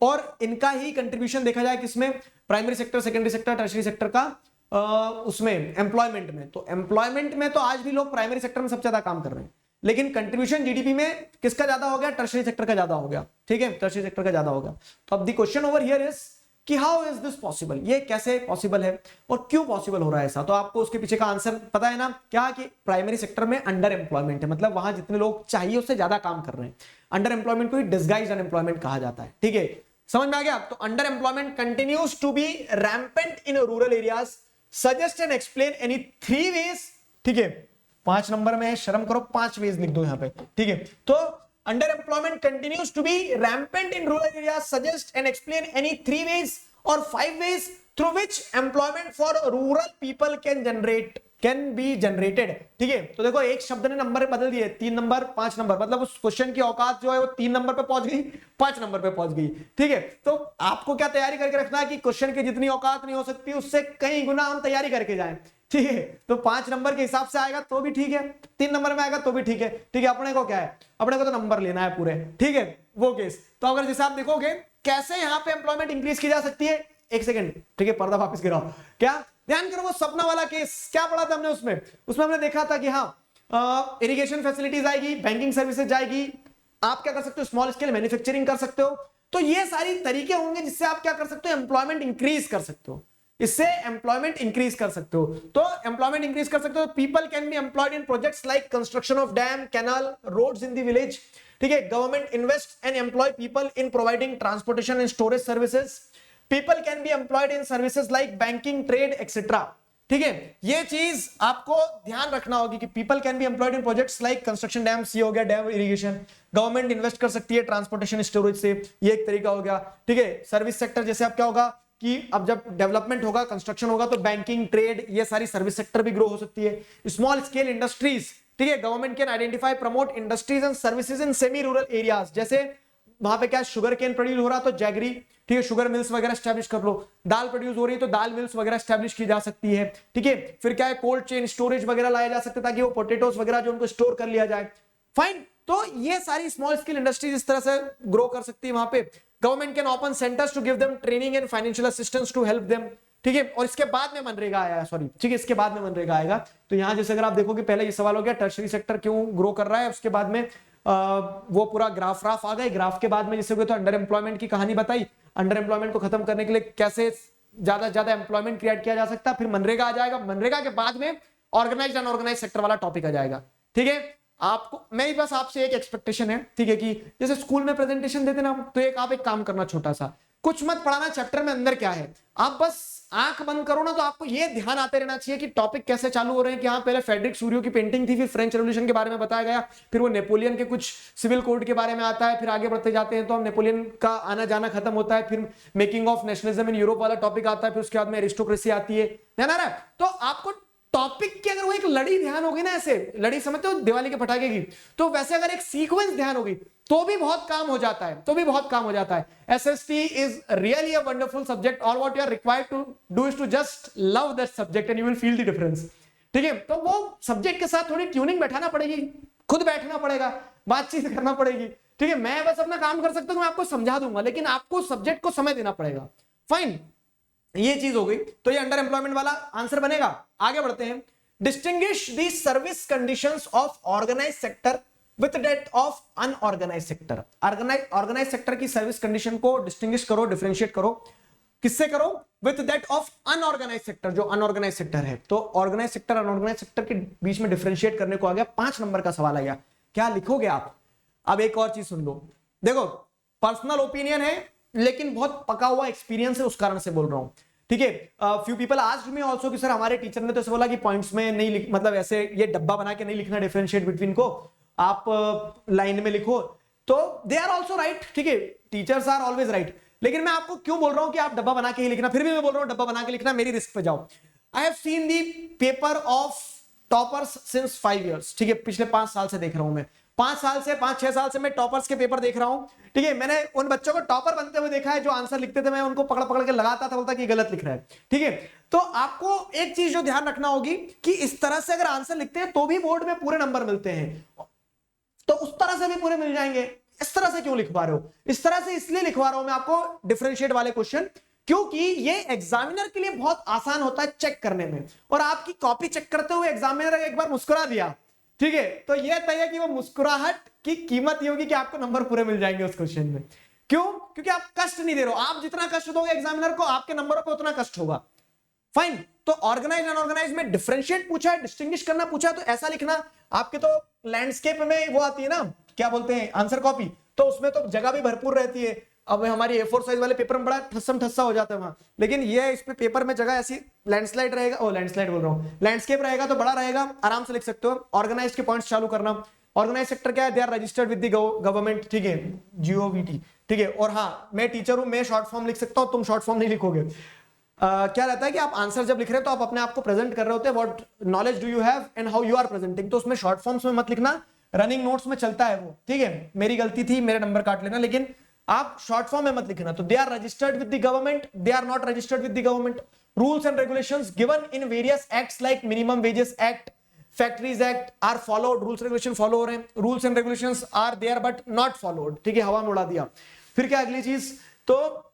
S1: और इनका ही कंट्रीब्यूशन देखा जाए किसमें, primary sector, secondary sector, tertiary sector का उसमें एम्प्लॉयमेंट में। तो एम्प्लॉयमेंट में तो आज भी लोग प्राइमरी सेक्टर में सबसे ज्यादा काम कर रहे हैं, लेकिन कंट्रीब्यूशन जीडीपी में किसका ज्यादा हो गया, टर्शरी सेक्टर का ज्यादा हो गया, ठीक है, टर्शरी सेक्टर का ज्यादा हो गया। तो अब the question over here is कि हाउ इज दिस पॉसिबल, ये कैसे पॉसिबल है और क्यों पॉसिबल हो रहा है ऐसा। तो आपको उसके पीछे का आंसर पता है ना, क्या कि प्राइमरी सेक्टर में अंडर एम्प्लॉयमेंट है, मतलब वहां जितने लोग चाहिए उससे ज्यादा काम कर रहे हैं। अंडर एम्प्लॉयमेंट को डिसगाइज्ड अनएम्प्लॉयमेंट कहा जाता है, ठीक है, समझ में आ गया। तो underemployment continues to be rampant in rural areas, suggest and explain any 3 ways, ठीक है, 5 नंबर में है, शर्म करो 5 वेज लिख दो यहां पे, ठीक है। तो underemployment continues to be rampant in rural areas, suggest and explain any 3 ways और 5 ways through which employment for rural people can be generated, ठीक है। तो देखो एक शब्द ने नंबर बदल दिए, 3 नंबर 5 नंबर, मतलब उस क्वेश्चन की औकात जो है वो 3 नंबर पे पहुंच गई, 5 नंबर पे पहुंच गई, ठीक है। तो आपको क्या तैयारी करके रखना है कि क्वेश्चन की जितनी औकात नहीं हो सकती उससे कई गुना हम तैयारी करके जाएं, ठीक है। तो 5 नंबर के हिसाब से आएगा तो भी ठीक है, 3 नंबर में आएगा तो भी ठीक है, ठीक है। अपने को क्या है, अपने को तो नंबर लेना है पूरे, ठीक है, वो केस। तो अगर जैसे आप देखोगे कैसे यहां पे एम्प्लॉयमेंट इंक्रीज की जा सकती है, एक सेकंड, ठीक है, पर्दा वापस गिराओ, क्या ध्यान करो, वो सपना वाला केस क्या पढ़ा था हमने, उसमें हमने देखा था कि हाँ इरिगेशन फैसिलिटीज आएगी, बैंकिंग सर्विसेज जाएगी, आप क्या कर सकते हो, स्मॉल स्केल मैन्युफैक्चरिंग कर सकते हो। तो ये सारी तरीके होंगे जिससे आप क्या कर सकते हो, एम्प्लॉयमेंट इंक्रीज कर सकते हो, इससे एम्प्लॉयमेंट इंक्रीज कर सकते हो। तो एम्प्लॉयमेंट इंक्रीज कर सकते हो, people can be employed in projects like construction of dam, canal, roads in the village, ठीक है। Government invest and employ people in providing transportation and storage services, people can be employed in services like banking, trade etcetera, ठीक है। ये चीज आपको ध्यान रखना होगी कि people can be employed in projects like construction, dam, सी हो गया, डैम इरिगेशन, गवर्नमेंट इन्वेस्ट कर सकती है ट्रांसपोर्टेशन स्टोरेज से, ये एक तरीका हो गया, ठीक है। सर्विस सेक्टर जैसे अब क्या होगा कि अब जब डेवलपमेंट होगा, कंस्ट्रक्शन होगा, तो बैंकिंग, ट्रेड, ये सारी सर्विस सेक्टर भी ग्रो हो सकती है। स्मॉल स्केल इंडस्ट्रीज, ठीक है, government can identify, promote industries and services in semi rural areas, जैसे वहां पे क्या शुगर केन प्रोड्यूस हो रहा तो जैगरी, ठीक है, शुगर मिल्स वगैरह स्टैब्लिश कर लो, दाल प्रोड्यूस हो रही है तो दाल मिल्स वगैरह स्टैब्लिश की जा सकती है, ठीक है। फिर क्या है, कोल्ड चेन स्टोरेज वगैरह लाया जा सकता है ताकि वो पोटेटोस वगैरह जो उनको स्टोर कर लिया जाए, फाइन। तो ये सारी स्मॉल स्केल इंडस्ट्रीज इस तरह से ग्रो कर सकती है वहां पे। Government can open centres to give them training and financial assistance to help them, ठीक है। और इसके बाद में मनरेगा आया, सॉरी, ठीक है, इसके बाद में मनरेगा आएगा। तो यहां जैसे अगर आप देखोगे पहले ये सवाल हो गया टर्शरी सेक्टर क्यों ग्रो कर रहा है, उसके बाद में वो पूरा ग्राफ आ गए, ग्राफ के बाद में जैसे तो अंडर एम्प्लॉयमेंट की कहानी बताई, अंडर एम्प्लॉयमेंट को खत्म करने के लिए कैसे ज्यादा से ज्यादा एम्प्लॉयमेंट क्रिएट किया जा सकता है, फिर मनरेगा आ जाएगा, मनरेगा के बाद में ऑर्गेनाइज्ड अनऑर्गेनाइज्ड सेक्टर वाला टॉपिक आ जाएगा, ठीक है। आपको मेरी बस आपसे एक एक्सपेक्टेशन है, ठीक है, कि जैसे स्कूल में प्रेजेंटेशन देते ना, तो आप एक काम करना, छोटा सा कुछ मत पढ़ाना चैप्टर में अंदर क्या है, आप बस आंख बंद करो ना, तो आपको ये ध्यान आते रहना चाहिए कि टॉपिक कैसे चालू हो रहे हैं, कि हाँ पहले फ्रेडरिक सूरियो की पेंटिंग थी, फिर फ्रेंच रेवोल्यूशन के बारे में बताया गया, फिर वो नेपोलियन के कुछ सिविल कोड के बारे में आता है, फिर आगे बढ़ते जाते हैं तो हम नेपोलियन का आना जाना खत्म होता है, फिर making of nationalism in Europe वाला टॉपिक आता है, फिर उसके बाद में एरिस्टोक्रेसी आती है, ध्यान आ रहा है। तो आपको टॉपिक की अगर वो एक लड़ी ध्यान होगी ना, ऐसे लड़ी समझते हो दिवाली के पटाखे की, तो वैसे अगर एक सीक्वेंस ध्यान होगी तो भी बहुत काम हो जाता है, तो भी बहुत काम हो जाता है। SST is really a wonderful subject, all what you are required to do is to just love that subject and you will feel the difference, ठीक है। तो वो सब्जेक्ट के साथ थोड़ी ट्यूनिंग बैठाना पड़ेगी, खुद बैठना पड़ेगा, बातचीत करना पड़ेगी, ठीक है। मैं बस अपना काम कर सकता हूं, मैं आपको समझा दूंगा, लेकिन आपको सब्जेक्ट को समय देना पड़ेगा, फाइन। ये चीज हो गई, तो ये अंडर एम्प्लॉयमेंट वाला आंसर बनेगा। आगे बढ़ते हैं। Distinguish the service conditions of organised sector with that of unorganised sector. Organised sector की सर्विस कंडीशन को डिस्टिंग्विश करो, डिफरेंशिएट करो, किससे करो, with that of unorganised sector, जो अनऑर्गेनाइज्ड सेक्टर है। तो ऑर्गेनाइज्ड सेक्टर अनऑर्गेनाइज्ड सेक्टर के बीच में डिफरेंशिएट करने को आ गया, 5 नंबर का सवाल आ गया, क्या लिखोगे आप। अब एक और चीज सुन लो, देखो पर्सनल ओपिनियन है लेकिन बहुत पका हुआ एक्सपीरियंस है, उस कारण से बोल रहा हूं, ठीक है। Few people asked me also कि सर हमारे टीचर ने तो ऐसे बोला कि पॉइंट्स में नहीं मतलब ऐसे ये डब्बा बना के नहीं लिखना डिफरेंशिएट बिटवीन को, आप लाइन में लिखो, तो दे आर आल्सो राइट, ठीक है, टीचर्स आर ऑलवेज राइट, लेकिन मैं आपको क्यों बोल रहा हूं कि आप डब्बा बना के ही लिखना, फिर भी मैं बोल रहा हूं डब्बा बना के लिखना, मेरी रिस्क पे जाओ। I have seen the paper of toppers since 5 years, ठीक है, पिछले 5 साल से देख रहा हूं मैं, 5-6 साल से मैं टॉपर्स के पेपर देख रहा हूं, ठीक है। मैंने उन बच्चों को टॉपर बनते हुए देखा है जो आंसर लिखते थे, मैं उनको पकड़ पकड़ के लगाता था, बोलता कि गलत लिख रहा है, ठीक है। तो आपको एक चीज जो ध्यान रखना होगी कि इस तरह से अगर आंसर लिखते हैं तो भी बोर्ड में पूरे नंबर मिलते हैं, तो उस तरह से भी पूरे मिल जाएंगे। इस तरह से क्यों लिखवा रहे हो? इस तरह से इसलिए लिखवा रहा हूं मैं आपको डिफरेंशिएट वाले क्वेश्चन, क्योंकि ये एग्जामिनर के लिए बहुत आसान होता है चेक करने में, और आपकी कॉपी चेक करते हुए एग्जामिनर एक बार मुस्कुरा दिया, ठीक है, तो यह तय है कि वो मुस्कुराहट की कीमत ये होगी कि आपको नंबर पूरे मिल जाएंगे उस क्वेश्चन में। क्यों? क्योंकि आप कष्ट नहीं दे रहे हो, आप जितना कष्ट दोगे एग्जामिनर को, आपके नंबरों पे उतना कष्ट होगा। फाइन। तो ऑर्गेनाइज अनऑर्गेनाइज में डिफरेंशिएट पूछा है, डिस्टिंग्विश करना पूछा है, तो ऐसा लिखना। आपके तो लैंडस्केप में वो आती है ना, क्या बोलते हैं, आंसर कॉपी, तो उसमें तो जगह भी भरपूर रहती है। अब हमारी A4 साइज वाले पेपर में बड़ा ठस्सम ठस्सा हो जाता है वहां, लेकिन ये इस पे पेपर में जगह ऐसी लैंडस्लाइड रहेगा, ओ लैंडस्लाइड बोल रहा हूँ, लैंडस्केप रहेगा तो बड़ा रहेगा, आराम से लिख सकते हो। ऑर्गेनाइज के पॉइंट्स चालू करना। ऑर्गेनाइज सेक्टर क्या है? They are registered with the government, ठीक है, GOVT, ठीक है। और हाँ, मैं टीचर हूं, मैं शॉर्ट फॉर्म लिख सकता हूं, तुम शॉर्ट फॉर्म नहीं लिखोगे। क्या रहता है कि आप आंसर जब लिख रहे हो तो आप अपने आप को प्रेजेंट कर रहे होते हैं, what knowledge do you have and how you are presenting, तो उसमें शॉर्ट फॉर्म्स में मत लिखना, रनिंग नोट्स में चलता है वो, ठीक है। मेरी गलती थी, मेरे नंबर काट लेना, लेकिन आप शॉर्ट फॉर्म में मत लिखना। तो they are registered with the government, they are not registered with the government, rules and regulations given in various acts like minimum wages act, factories act are followed, rules regulation follow हो रहे हैं, rules and regulations are there but not followed, ठीक है, हवा में उड़ा दिया। फिर क्या अगली चीज, तो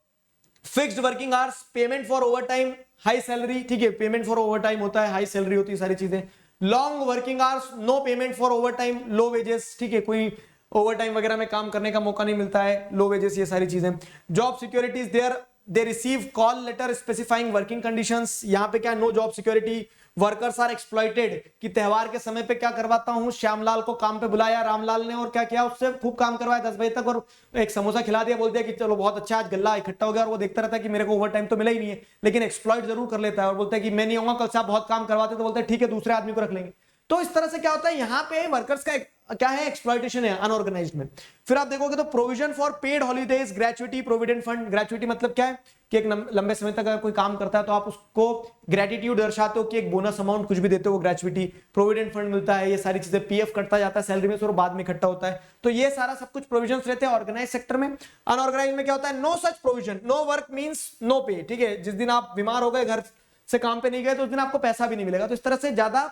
S1: fixed working hours, payment for over time, high salary, ठीक है, पेमेंट फॉर ओवर टाइम होता है, हाई सैलरी होती है, सारी चीजें। Long working hours, no payment for over time, low wages, ठीक है, कोई ओवर टाइम वगैरह में काम करने का मौका नहीं मिलता है, लो वेजेस, ये सारी चीजें। Job securities, there they receive call letter specifying working conditions, यहां पे क्या, no job security, workers are exploited, कि त्योहार के समय पे क्या करवाता हूं, श्यामलाल को काम पे बुलाया रामलाल ने, और क्या किया, उससे खूब काम करवाया 10 बजे तक, और एक समोसा खिला दिया, बोल दिया कि चलो बहुत अच्छा, आज गल्ला इकट्ठा हो गया, और वो देखता रहता है कि मेरे को ओवर टाइम तो मिला ही नहीं है, लेकिन एक्सप्लॉइट जरूर कर लेता है, और बोलता है कि मैं नहीं आऊंगा, कल से आप बहुत काम करवाते, तो बोलते हैं ठीक है, दूसरे आदमी को रख लेंगे। तो इस तरह से क्या होता है, यहां पे वर्कर्स का क्या है, एक्सप्लॉइटेशन है अनऑर्गेनाइज्ड में। फिर आप देखोगे तो provision for paid holidays, gratuity, provident fund. Gratuity मतलब क्या है कि एक लंबे समय तक अगर कोई काम करता है तो आप उसको ग्रेटिट्यूड दर्शाते हो कि एक बोनस अमाउंट कुछ भी देते हो, ग्रेचुइटी। प्रोविडेंट फंड मिलता है, ये सारी चीजें, PF कटता जाता है सैलरी में से और बाद में इकट्ठा होता है, तो ये सारा सब कुछ प्रोविजन रहते हैं ऑर्गेनाइज सेक्टर में। अनऑर्गेनाइज में क्या होता है, no such provision, no work means no pay, ठीक है, जिस दिन आप बीमार हो गए, घर से काम पे नहीं गए, तो उस दिन आपको पैसा भी नहीं मिलेगा, तो इस तरह से ज्यादा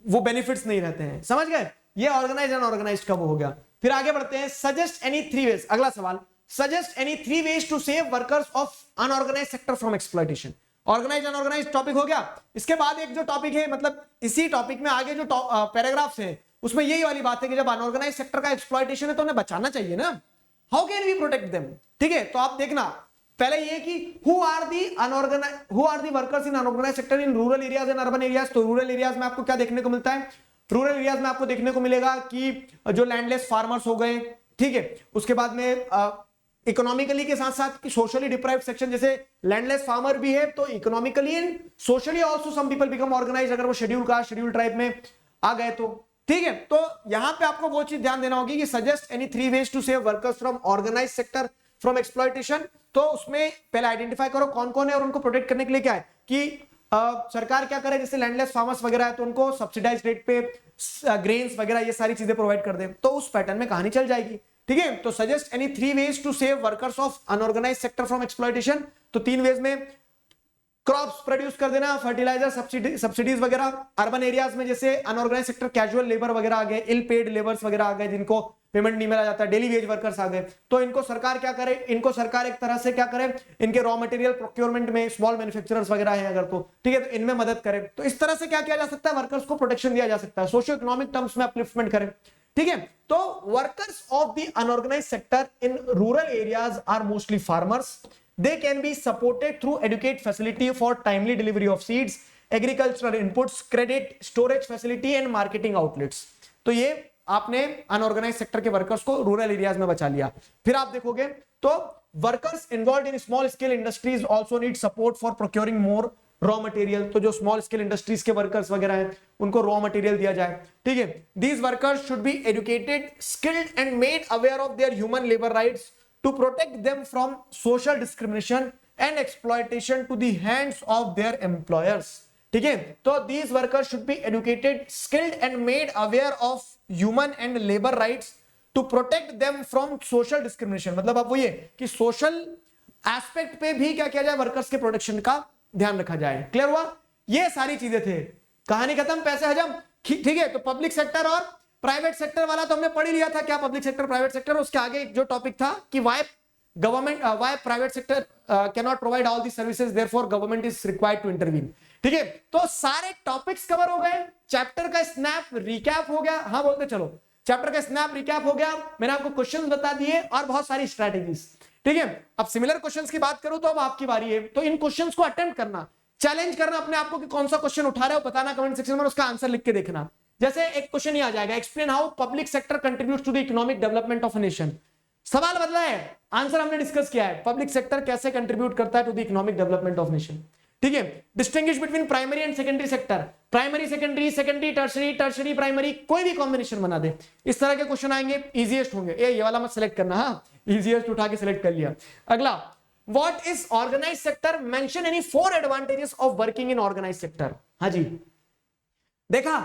S1: वो बेनिफिट्स नहीं रहते हैं, समझ गए। ये ऑर्गेनाइज अनऑर्गेनाइज का वो हो गया। फिर आगे बढ़ते हैं, सजेस्ट एनी 3 वेज, अगला सवाल, suggest any 3 ways to save workers of unorganised sector from exploitation. Organised unorganised topic हो गया। इसके बाद एक जो टॉपिक है, मतलब इसी टॉपिक में आगे जो पैराग्राफ्स है, उसमें यही वाली बात है कि जब अनऑर्गेनाइज सेक्टर का एक्सप्लॉइटेशन है तो उन्हें बचाना चाहिए ना, how can we protect them, ठीक है। तो आप देखना, पहले ये कि who are the workers in unorganised sector in rural areas and urban areas. तो रूरल एरियाज में आपको क्या देखने को मिलता है, रूरल एरियाज में आपको देखने को मिलेगा कि जो लैंडलेस फार्मर्स हो गए, ठीक है, उसके बाद में इकोनॉमिकली के साथ साथ कि सोशली डिप्राइव्ड सेक्शन, जैसे लैंडलेस फार्मर भी है तो economically and socially also some people become organised, अगर वो शेड्यूल कास्ट शेड्यूल ट्राइब में आ गए तो, ठीक है। तो यहां पे आपको वो चीज ध्यान देना होगी कि suggest any 3 ways to save workers from organised sector from exploitation. तो उसमें पहले आइडेंटिफाई करो कौन कौन है और उनको प्रोटेक्ट करने के लिए क्या है कि सरकार क्या करे, जैसे लैंडलेस फार्मर्स वगैरह है तो उनको सब्सिडाइज रेट पे ग्रेन्स वगैरह ये सारी चीजें प्रोवाइड कर दे, तो उस पैटर्न में कहानी चल जाएगी, ठीक है। तो suggest any 3 ways to save workers of unorganised sector from exploitation. तो 3 वेज में क्रॉप्स प्रोड्यूस कर देना, फर्टिलाइजर सब्सिडीज वगैरह। अर्बन एरियाज में जैसे अनऑर्गेनाइज्ड सेक्टर कैजुअल लेबर वगैरह आ गए, इल पेड लेबर्स वगैरह आ गए, जिनको पेमेंट नहीं मिला जाता, डेली वेज वर्कर्स आ गए, तो इनको सरकार क्या करे, इनको सरकार एक तरह से क्या करे, इनके रॉ मटेरियल प्रोक्योरमेंट में स्मॉल मैन्युफैक्चरर्स वगैरह है अगर, तो ठीक है, तो इनमें मदद करे। तो इस तरह से क्या किया जा सकता है, वर्कर्स को प्रोटेक्शन दिया जा सकता है, सोशियो इकोनॉमिक टर्म्स में अपलिफ्टमेंट करें, ठीक है। तो workers of the unorganised sector in rural areas are mostly farmers. They can be supported through adequate facility for timely delivery of seeds, agricultural inputs, credit, storage facility and marketing outlets. तो ये आपने unorganised sector के workers को rural areas में बचा लिया। फिर आप देखोगे तो workers involve in small scale industries also need support for procuring more raw material. तो जो स्मॉल स्केल इंडस्ट्रीज के वर्कर्स वगैरह हैं उनको रॉ मटेरियल दिया जाए, ठीक है। These workers should be educated, skilled and made aware of their human labour rights to protect them from social discrimination and exploitation to the hands of their employers. ठीक है, तो these workers should be educated, skilled and made aware of human and labor rights to protect them from social discrimination. मतलब अब वो ये कि social aspect पे भी क्या किया जाए, वर्कर्स के प्रोटेक्शन का ध्यान रखा जाए. क्लियर हुआ? ये सारी चीजें थे, कहानी खत्म, पैसे हजम. ठीक है, तो पब्लिक सेक्टर और प्राइवेट सेक्टर वाला तो हमने पढ़ ही लिया था, क्या पब्लिक सेक्टर प्राइवेट सेक्टर. उसके आगे जो टॉपिक था कि why private sector cannot provide all the services, therefore government is required to intervene. ठीक है, तो सारे टॉपिक्स कवर हो गए, चैप्टर का स्नैप रिकैप हो गया. हाँ बोलते चलो, चैप्टर का स्नैप रिकैप हो गया, मैंने आपको क्वेश्चंस बता दिए और बहुत सारी स्ट्रैटेजीज. ठीक है, अब सिमिलर क्वेश्चंस की बात करूं तो अब आपकी बारी है, तो इन क्वेश्चंस को अटेम्प्ट करना, चैलेंज करना अपने आप को कि कौन सा क्वेश्चन उठा रहे हो, बताना कमेंट सेक्शन में, उसका आंसर लिख के देखना. जैसे एक क्वेश्चन ही आ जाएगा, explain how public sector contributes to the economic development of a nation. सवाल बदला है, आंसर हमने डिस्कस किया है, पब्लिक सेक्टर कैसे कंट्रीब्यूट करता है to the economic development of nation. ठीक है, distinguish between primary and secondary sector, primary secondary, secondary tertiary, tertiary primary, कोई भी कॉम्बिनेशन बना दे. इस तरह के क्वेश्चन आएंगे, इजीएस्ट होंगे. ये वाला मत सेलेक्ट करना, हाँ इजीएस्ट उठा के सिलेक्ट कर लिया. अगला, what is organised sector, mention any 4 advantages of working in organised sector. हाँ जी, देखा,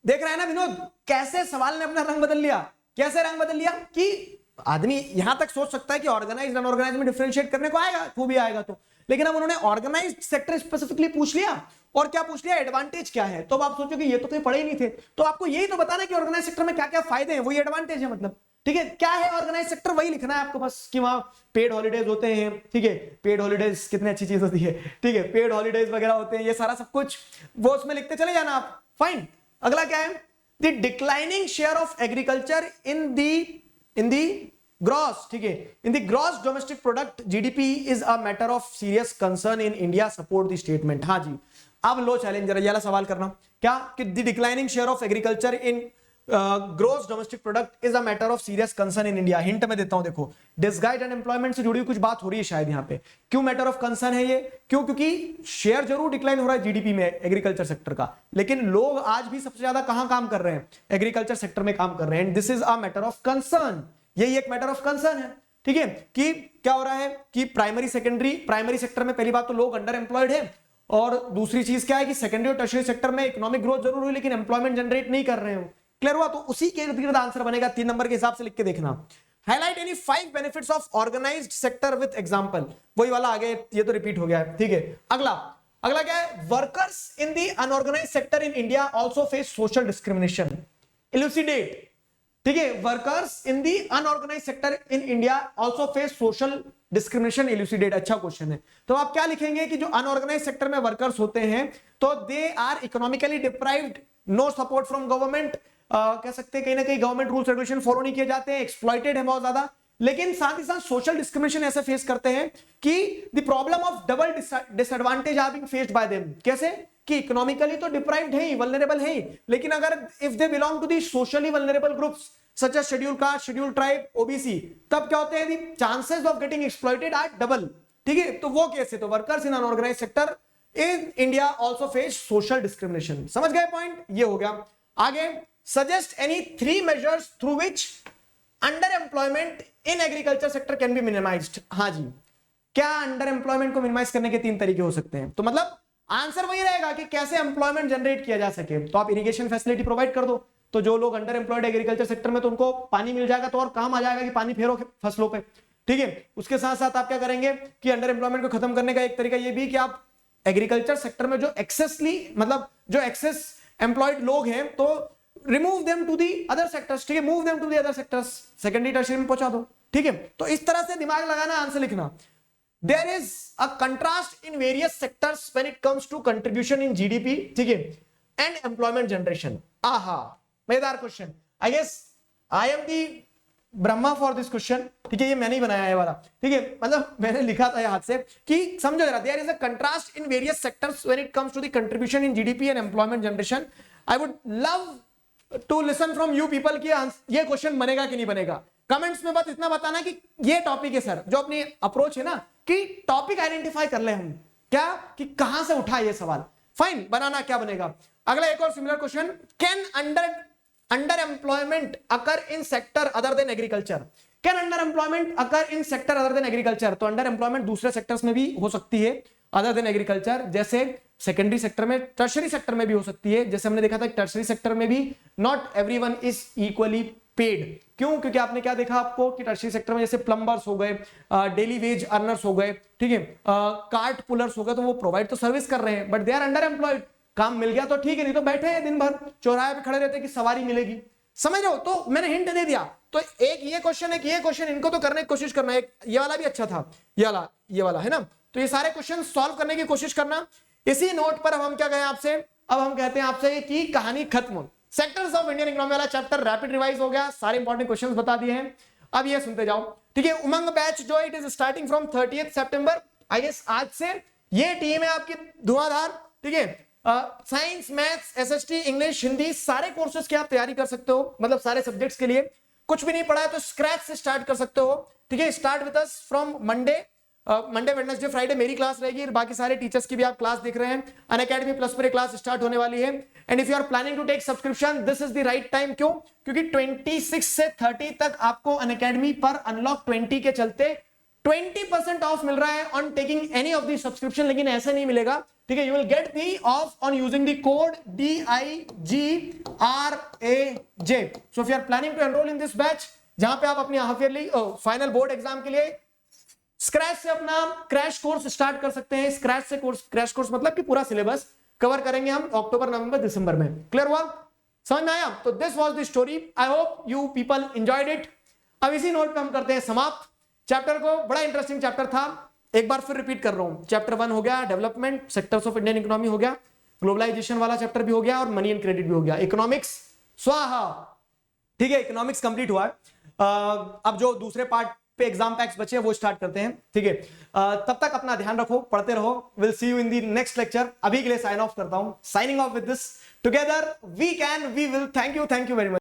S1: देख रहा है ना विनोद, कैसे सवाल ने अपना रंग बदल लिया. कैसे रंग बदल लिया कि आदमी यहां तक सोच सकता है कि ऑर्गेनाइज्ड अनऑर्गेनाइज्ड में डिफरेंशिएट करने को आएगा, वो भी आएगा तो, लेकिन अब उन्होंने ऑर्गेनाइज्ड सेक्टर स्पेसिफिकली पूछ लिया. और क्या पूछ लिया, एडवांटेज क्या है. तो अब आप सोचो कि ये तो कहीं पढ़े ही नहीं थे, तो आपको यही तो बताना कि ऑर्गेनाइज्ड सेक्टर में क्या क्या फायदे हैं, वही एडवांटेज है. मतलब ठीक है, क्या है ऑर्गेनाइज्ड सेक्टर, वही लिखना है आपको बस, कि वहां पेड हॉलीडेज होते हैं. ठीक है, पेड हॉलीडेज कितनी अच्छी चीज होती है. ठीक है, पेड हॉलीडेज वगैरह होते हैं, ये सारा सब कुछ वो उसमें लिखते चले जाना आप. फाइन. अगला क्या है, the declining share of agriculture in the gross. ठीक है, in the gross domestic product GDP is a matter of serious concern in India, support the statement. हाँ जी, अब लो चैलेंजर ये वाला सवाल करना, क्या कि the declining share of agriculture in gross domestic product is a matter of serious concern in India. Hint में देता हूं, देखो डिसगाइज्ड अनएम्प्लॉयमेंट से जुड़ी हुई कुछ बात हो रही है शायद यहाँ पे. क्यों मैटर ऑफ कंसर्न है ये, क्यों, क्योंकि शेयर जरूर डिक्लाइन हो रहा है जीडीपी में एग्रीकल्चर सेक्टर का, लेकिन लोग आज भी सबसे ज्यादा कहां काम कर रहे हैं, एग्रीकल्चर सेक्टर में काम कर रहे हैं. This is a matter of concern, यही एक मैटर ऑफ कंसर्न है. ठीक है, कि क्या हो रहा है कि प्राइमरी सेक्टर में पहली बात तो लोग अंडर एम्प्लॉयड है, और दूसरी चीज क्या है कि सेकेंडरी और टर्शियरी सेक्टर में इकोनॉमिक ग्रोथ जरूर हुई लेकिन एम्प्लॉयमेंट जनरेट नहीं कर रहे हो. क्लियर हुआ? तो उसी के इर्द गिर्द आंसर बनेगा, 3 नंबर के हिसाब से लिख के देखना. Highlight any 5 benefits of organised sector with example. वही वाला आगे, ये तो रिपीट हो गया है. ठीक है, अगला क्या है, workers in the unorganised sector in India also face social discrimination. Elucidate. ठीक है, workers in the unorganised sector in India also face social discrimination. Elucidate, अच्छा क्वेश्चन है. तो आप क्या लिखेंगे कि जो अनऑर्गेनाइज्ड सेक्टर में वर्कर्स होते हैं तो they are economically deprived, no support from government, कह सकते हैं कहीं ना कहीं गवर्नमेंट रूल्स रेगुलेशन फॉलो नहीं किए जाते हैं, एक्सप्लॉइटेड है बहुत ज्यादा, लेकिन साथ ही साथ सोशल डिस्क्रिमिनेशन ऐसे फेस करते हैं कि the problem of double disadvantage are being faced by them. कैसे कि इकोनॉमिकली तो डिप्राइव्ड है ही, वल्नरेबल है ही, लेकिन अगर if they belong to the socially vulnerable groups such as schedule caste, schedule tribe, OBC, तब क्या होते हैं, the chances of getting exploited are double. ठीक है, तो वो कैसे, तो workers in unorganised sector in India also face social discrimination. समझ गए पॉइंट? ये हो गया. आगे, suggest any 3 measures through which underemployment in agriculture sector can be minimized. हाँ जी, क्या अंडरएम्प्लॉयमेंट को मिनिमाइज करने के 3 तरीके हो सकते हैं. तो मतलब आंसर वही रहेगा कि कैसे एम्प्लॉयमेंट जनरेट किया जा सके. तो आप इरिगेशन फैसिलिटी प्रोवाइड कर दो, तो जो लोग अंडर एम्प्लॉयड एग्रीकल्चर सेक्टर में, तो उनको पानी मिल जाएगा, तो और काम आ जाएगा कि पानी फेरो फसलों पे. ठीक है, उसके साथ साथ आप क्या करेंगे कि अंडर एम्प्लॉयमेंट को खत्म करने का एक तरीका ये भी कि आप एग्रीकल्चर सेक्टर में जो एक्सेस एम्प्लॉयड लोग हैं तो remove them to the other sectors. ठीक है, move them to the other sectors, secondary tertiary में पहुंचा दो. ठीक है, तो इस तरह से दिमाग लगाना, आंसर लिखना. There is a contrast in various sectors when it comes to contribution in GDP. ठीक है, एंड एम्प्लॉयमेंट जनरेशन. आहा, मजेदार question. I guess I am the Brahma for this question. ठीक है, ये मैंने ही बनाया है वाला. ठीक है, मतलब मैंने लिखा था हाथ से कि समझो जरा, there is a contrast in various sectors when it comes to the contribution in GDP and employment generation. I would love to listen from you people कि ये क्वेश्चन बनेगा कि नहीं बनेगा. कमेंट्स में बस इतना बताना कि ये टॉपिक है सर, जो अपनी अप्रोच है ना कि टॉपिक आइडेंटिफाई कर ले हम, क्या कि कहां से उठा ये सवाल. फाइन, बनाना क्या बनेगा. अगला एक और similar question, can under employment occur in sector other than agriculture? Can under employment occur in sector other than agriculture? तो अंडर एम्प्लॉयमेंट दूसरे सेक्टर्स में भी हो सकती है अदर देन एग्रीकल्चर, जैसे सेकेंडरी सेक्टर में, टर्शरी सेक्टर में भी हो सकती है। जैसे हमने देखा था टर्शरी सेक्टर में भी not everyone is equally paid. क्यों? क्योंकि आपने क्या देखा आपको कि टर्शरी सेक्टर में जैसे प्लम्बर्स हो गए, डेली वेज अर्नर्स हो गए, ठीक है, कार्ट पुलर्स हो गए, तो वो प्रोवाइड तो सर्विस कर रहे हैं but they are under employed. काम मिल गया तो ठीक है, नहीं तो बैठे हैं दिन भर चौराहे पे खड़े रहते कि सवारी मिलेगी। समझ रहे हो? तो मैंने हिंट दे दिया। तो एक ये क्वेश्चन, एक ये क्वेश्चन, इनको तो करने की कोशिश करना। एक ये वाला भी अच्छा था, ये वाला है ना। तो ये सारे क्वेश्चन सॉल्व करने की कोशिश करना। इसी नोट पर अब हम क्या कहें आपसे, अब हम कहते हैं आपसे कि कहानी खत्म। सेक्टर्स ऑफ इंडियन इकोनॉमी वाला चैप्टर रैपिड रिवाइज हो गया, सारे इंपॉर्टेंट क्वेश्चंस बता दिए हैं। अब ये सुनते जाओ, ठीक है। उमंग बैच जो it is starting from 30th सितंबर, आई गेस आज से ये टीम है आपकी धुआंधार, ठीक है। Science, maths, SST, English, Hindi, सारे कोर्सेज की आप तैयारी कर सकते हो, मतलब सारे सब्जेक्ट्स के लिए। कुछ भी नहीं पढ़ा है तो स्क्रैच से स्टार्ट कर सकते हो, ठीक है। Start with us from Monday, Wednesday, Friday मेरी क्लास रहेगी, बाकी सारे टीचर्स की भी आप क्लास देख रहे हैं। अनअकैडमी प्लस पर क्लास स्टार्ट होने वाली है। And if you are planning to take subscription, this is the right time. क्यों? क्योंकि 26 से 30 तक आपको अनअकैडमी पर अनलॉक 20 के चलते 20% ऑफ मिल रहा है on taking any of the subscription. लेकिन ऐसे नहीं मिलेगा, ठीक है। You will get the off on using the code DIGRAJ। So if you are planning to enroll in this batch, जहां पे आप अपनी half yearly final board exam के लिए स्क्रैच से अपना क्रैश कोर्स स्टार्ट कर सकते हैं। स्क्रैच से कोर्स, क्रैश कोर्स मतलब कि पूरा सिलेबस कवर करेंगे हम अक्टूबर, नवंबर, दिसंबर में। क्लियर हुआ? समझ में आया? तो this was the story. I hope you people enjoyed it. अब इसी नोट पे हम करते हैं समाप्त चैप्टर को। बड़ा इंटरेस्टिंग चैप्टर था, एक बार फिर रिपीट कर रहा हूं। चैप्टर 1 हो गया development, sectors of Indian economy हो गया, ग्लोबलाइजेशन वाला चैप्टर भी हो गया और मनी एंड क्रेडिट भी हो गया। इकोनॉमिक्स स्वाहा, ठीक है, इकोनॉमिक्स कंप्लीट हुआ है। अब जो दूसरे पार्ट पे एग्जाम पैक्स बचे हैं वो स्टार्ट करते हैं, ठीक है। तब तक अपना ध्यान रखो, पढ़ते रहो। Will see you in the next lecture. अभी के लिए साइन ऑफ करता हूं, signing off with this, together we can, we will. Thank you very much.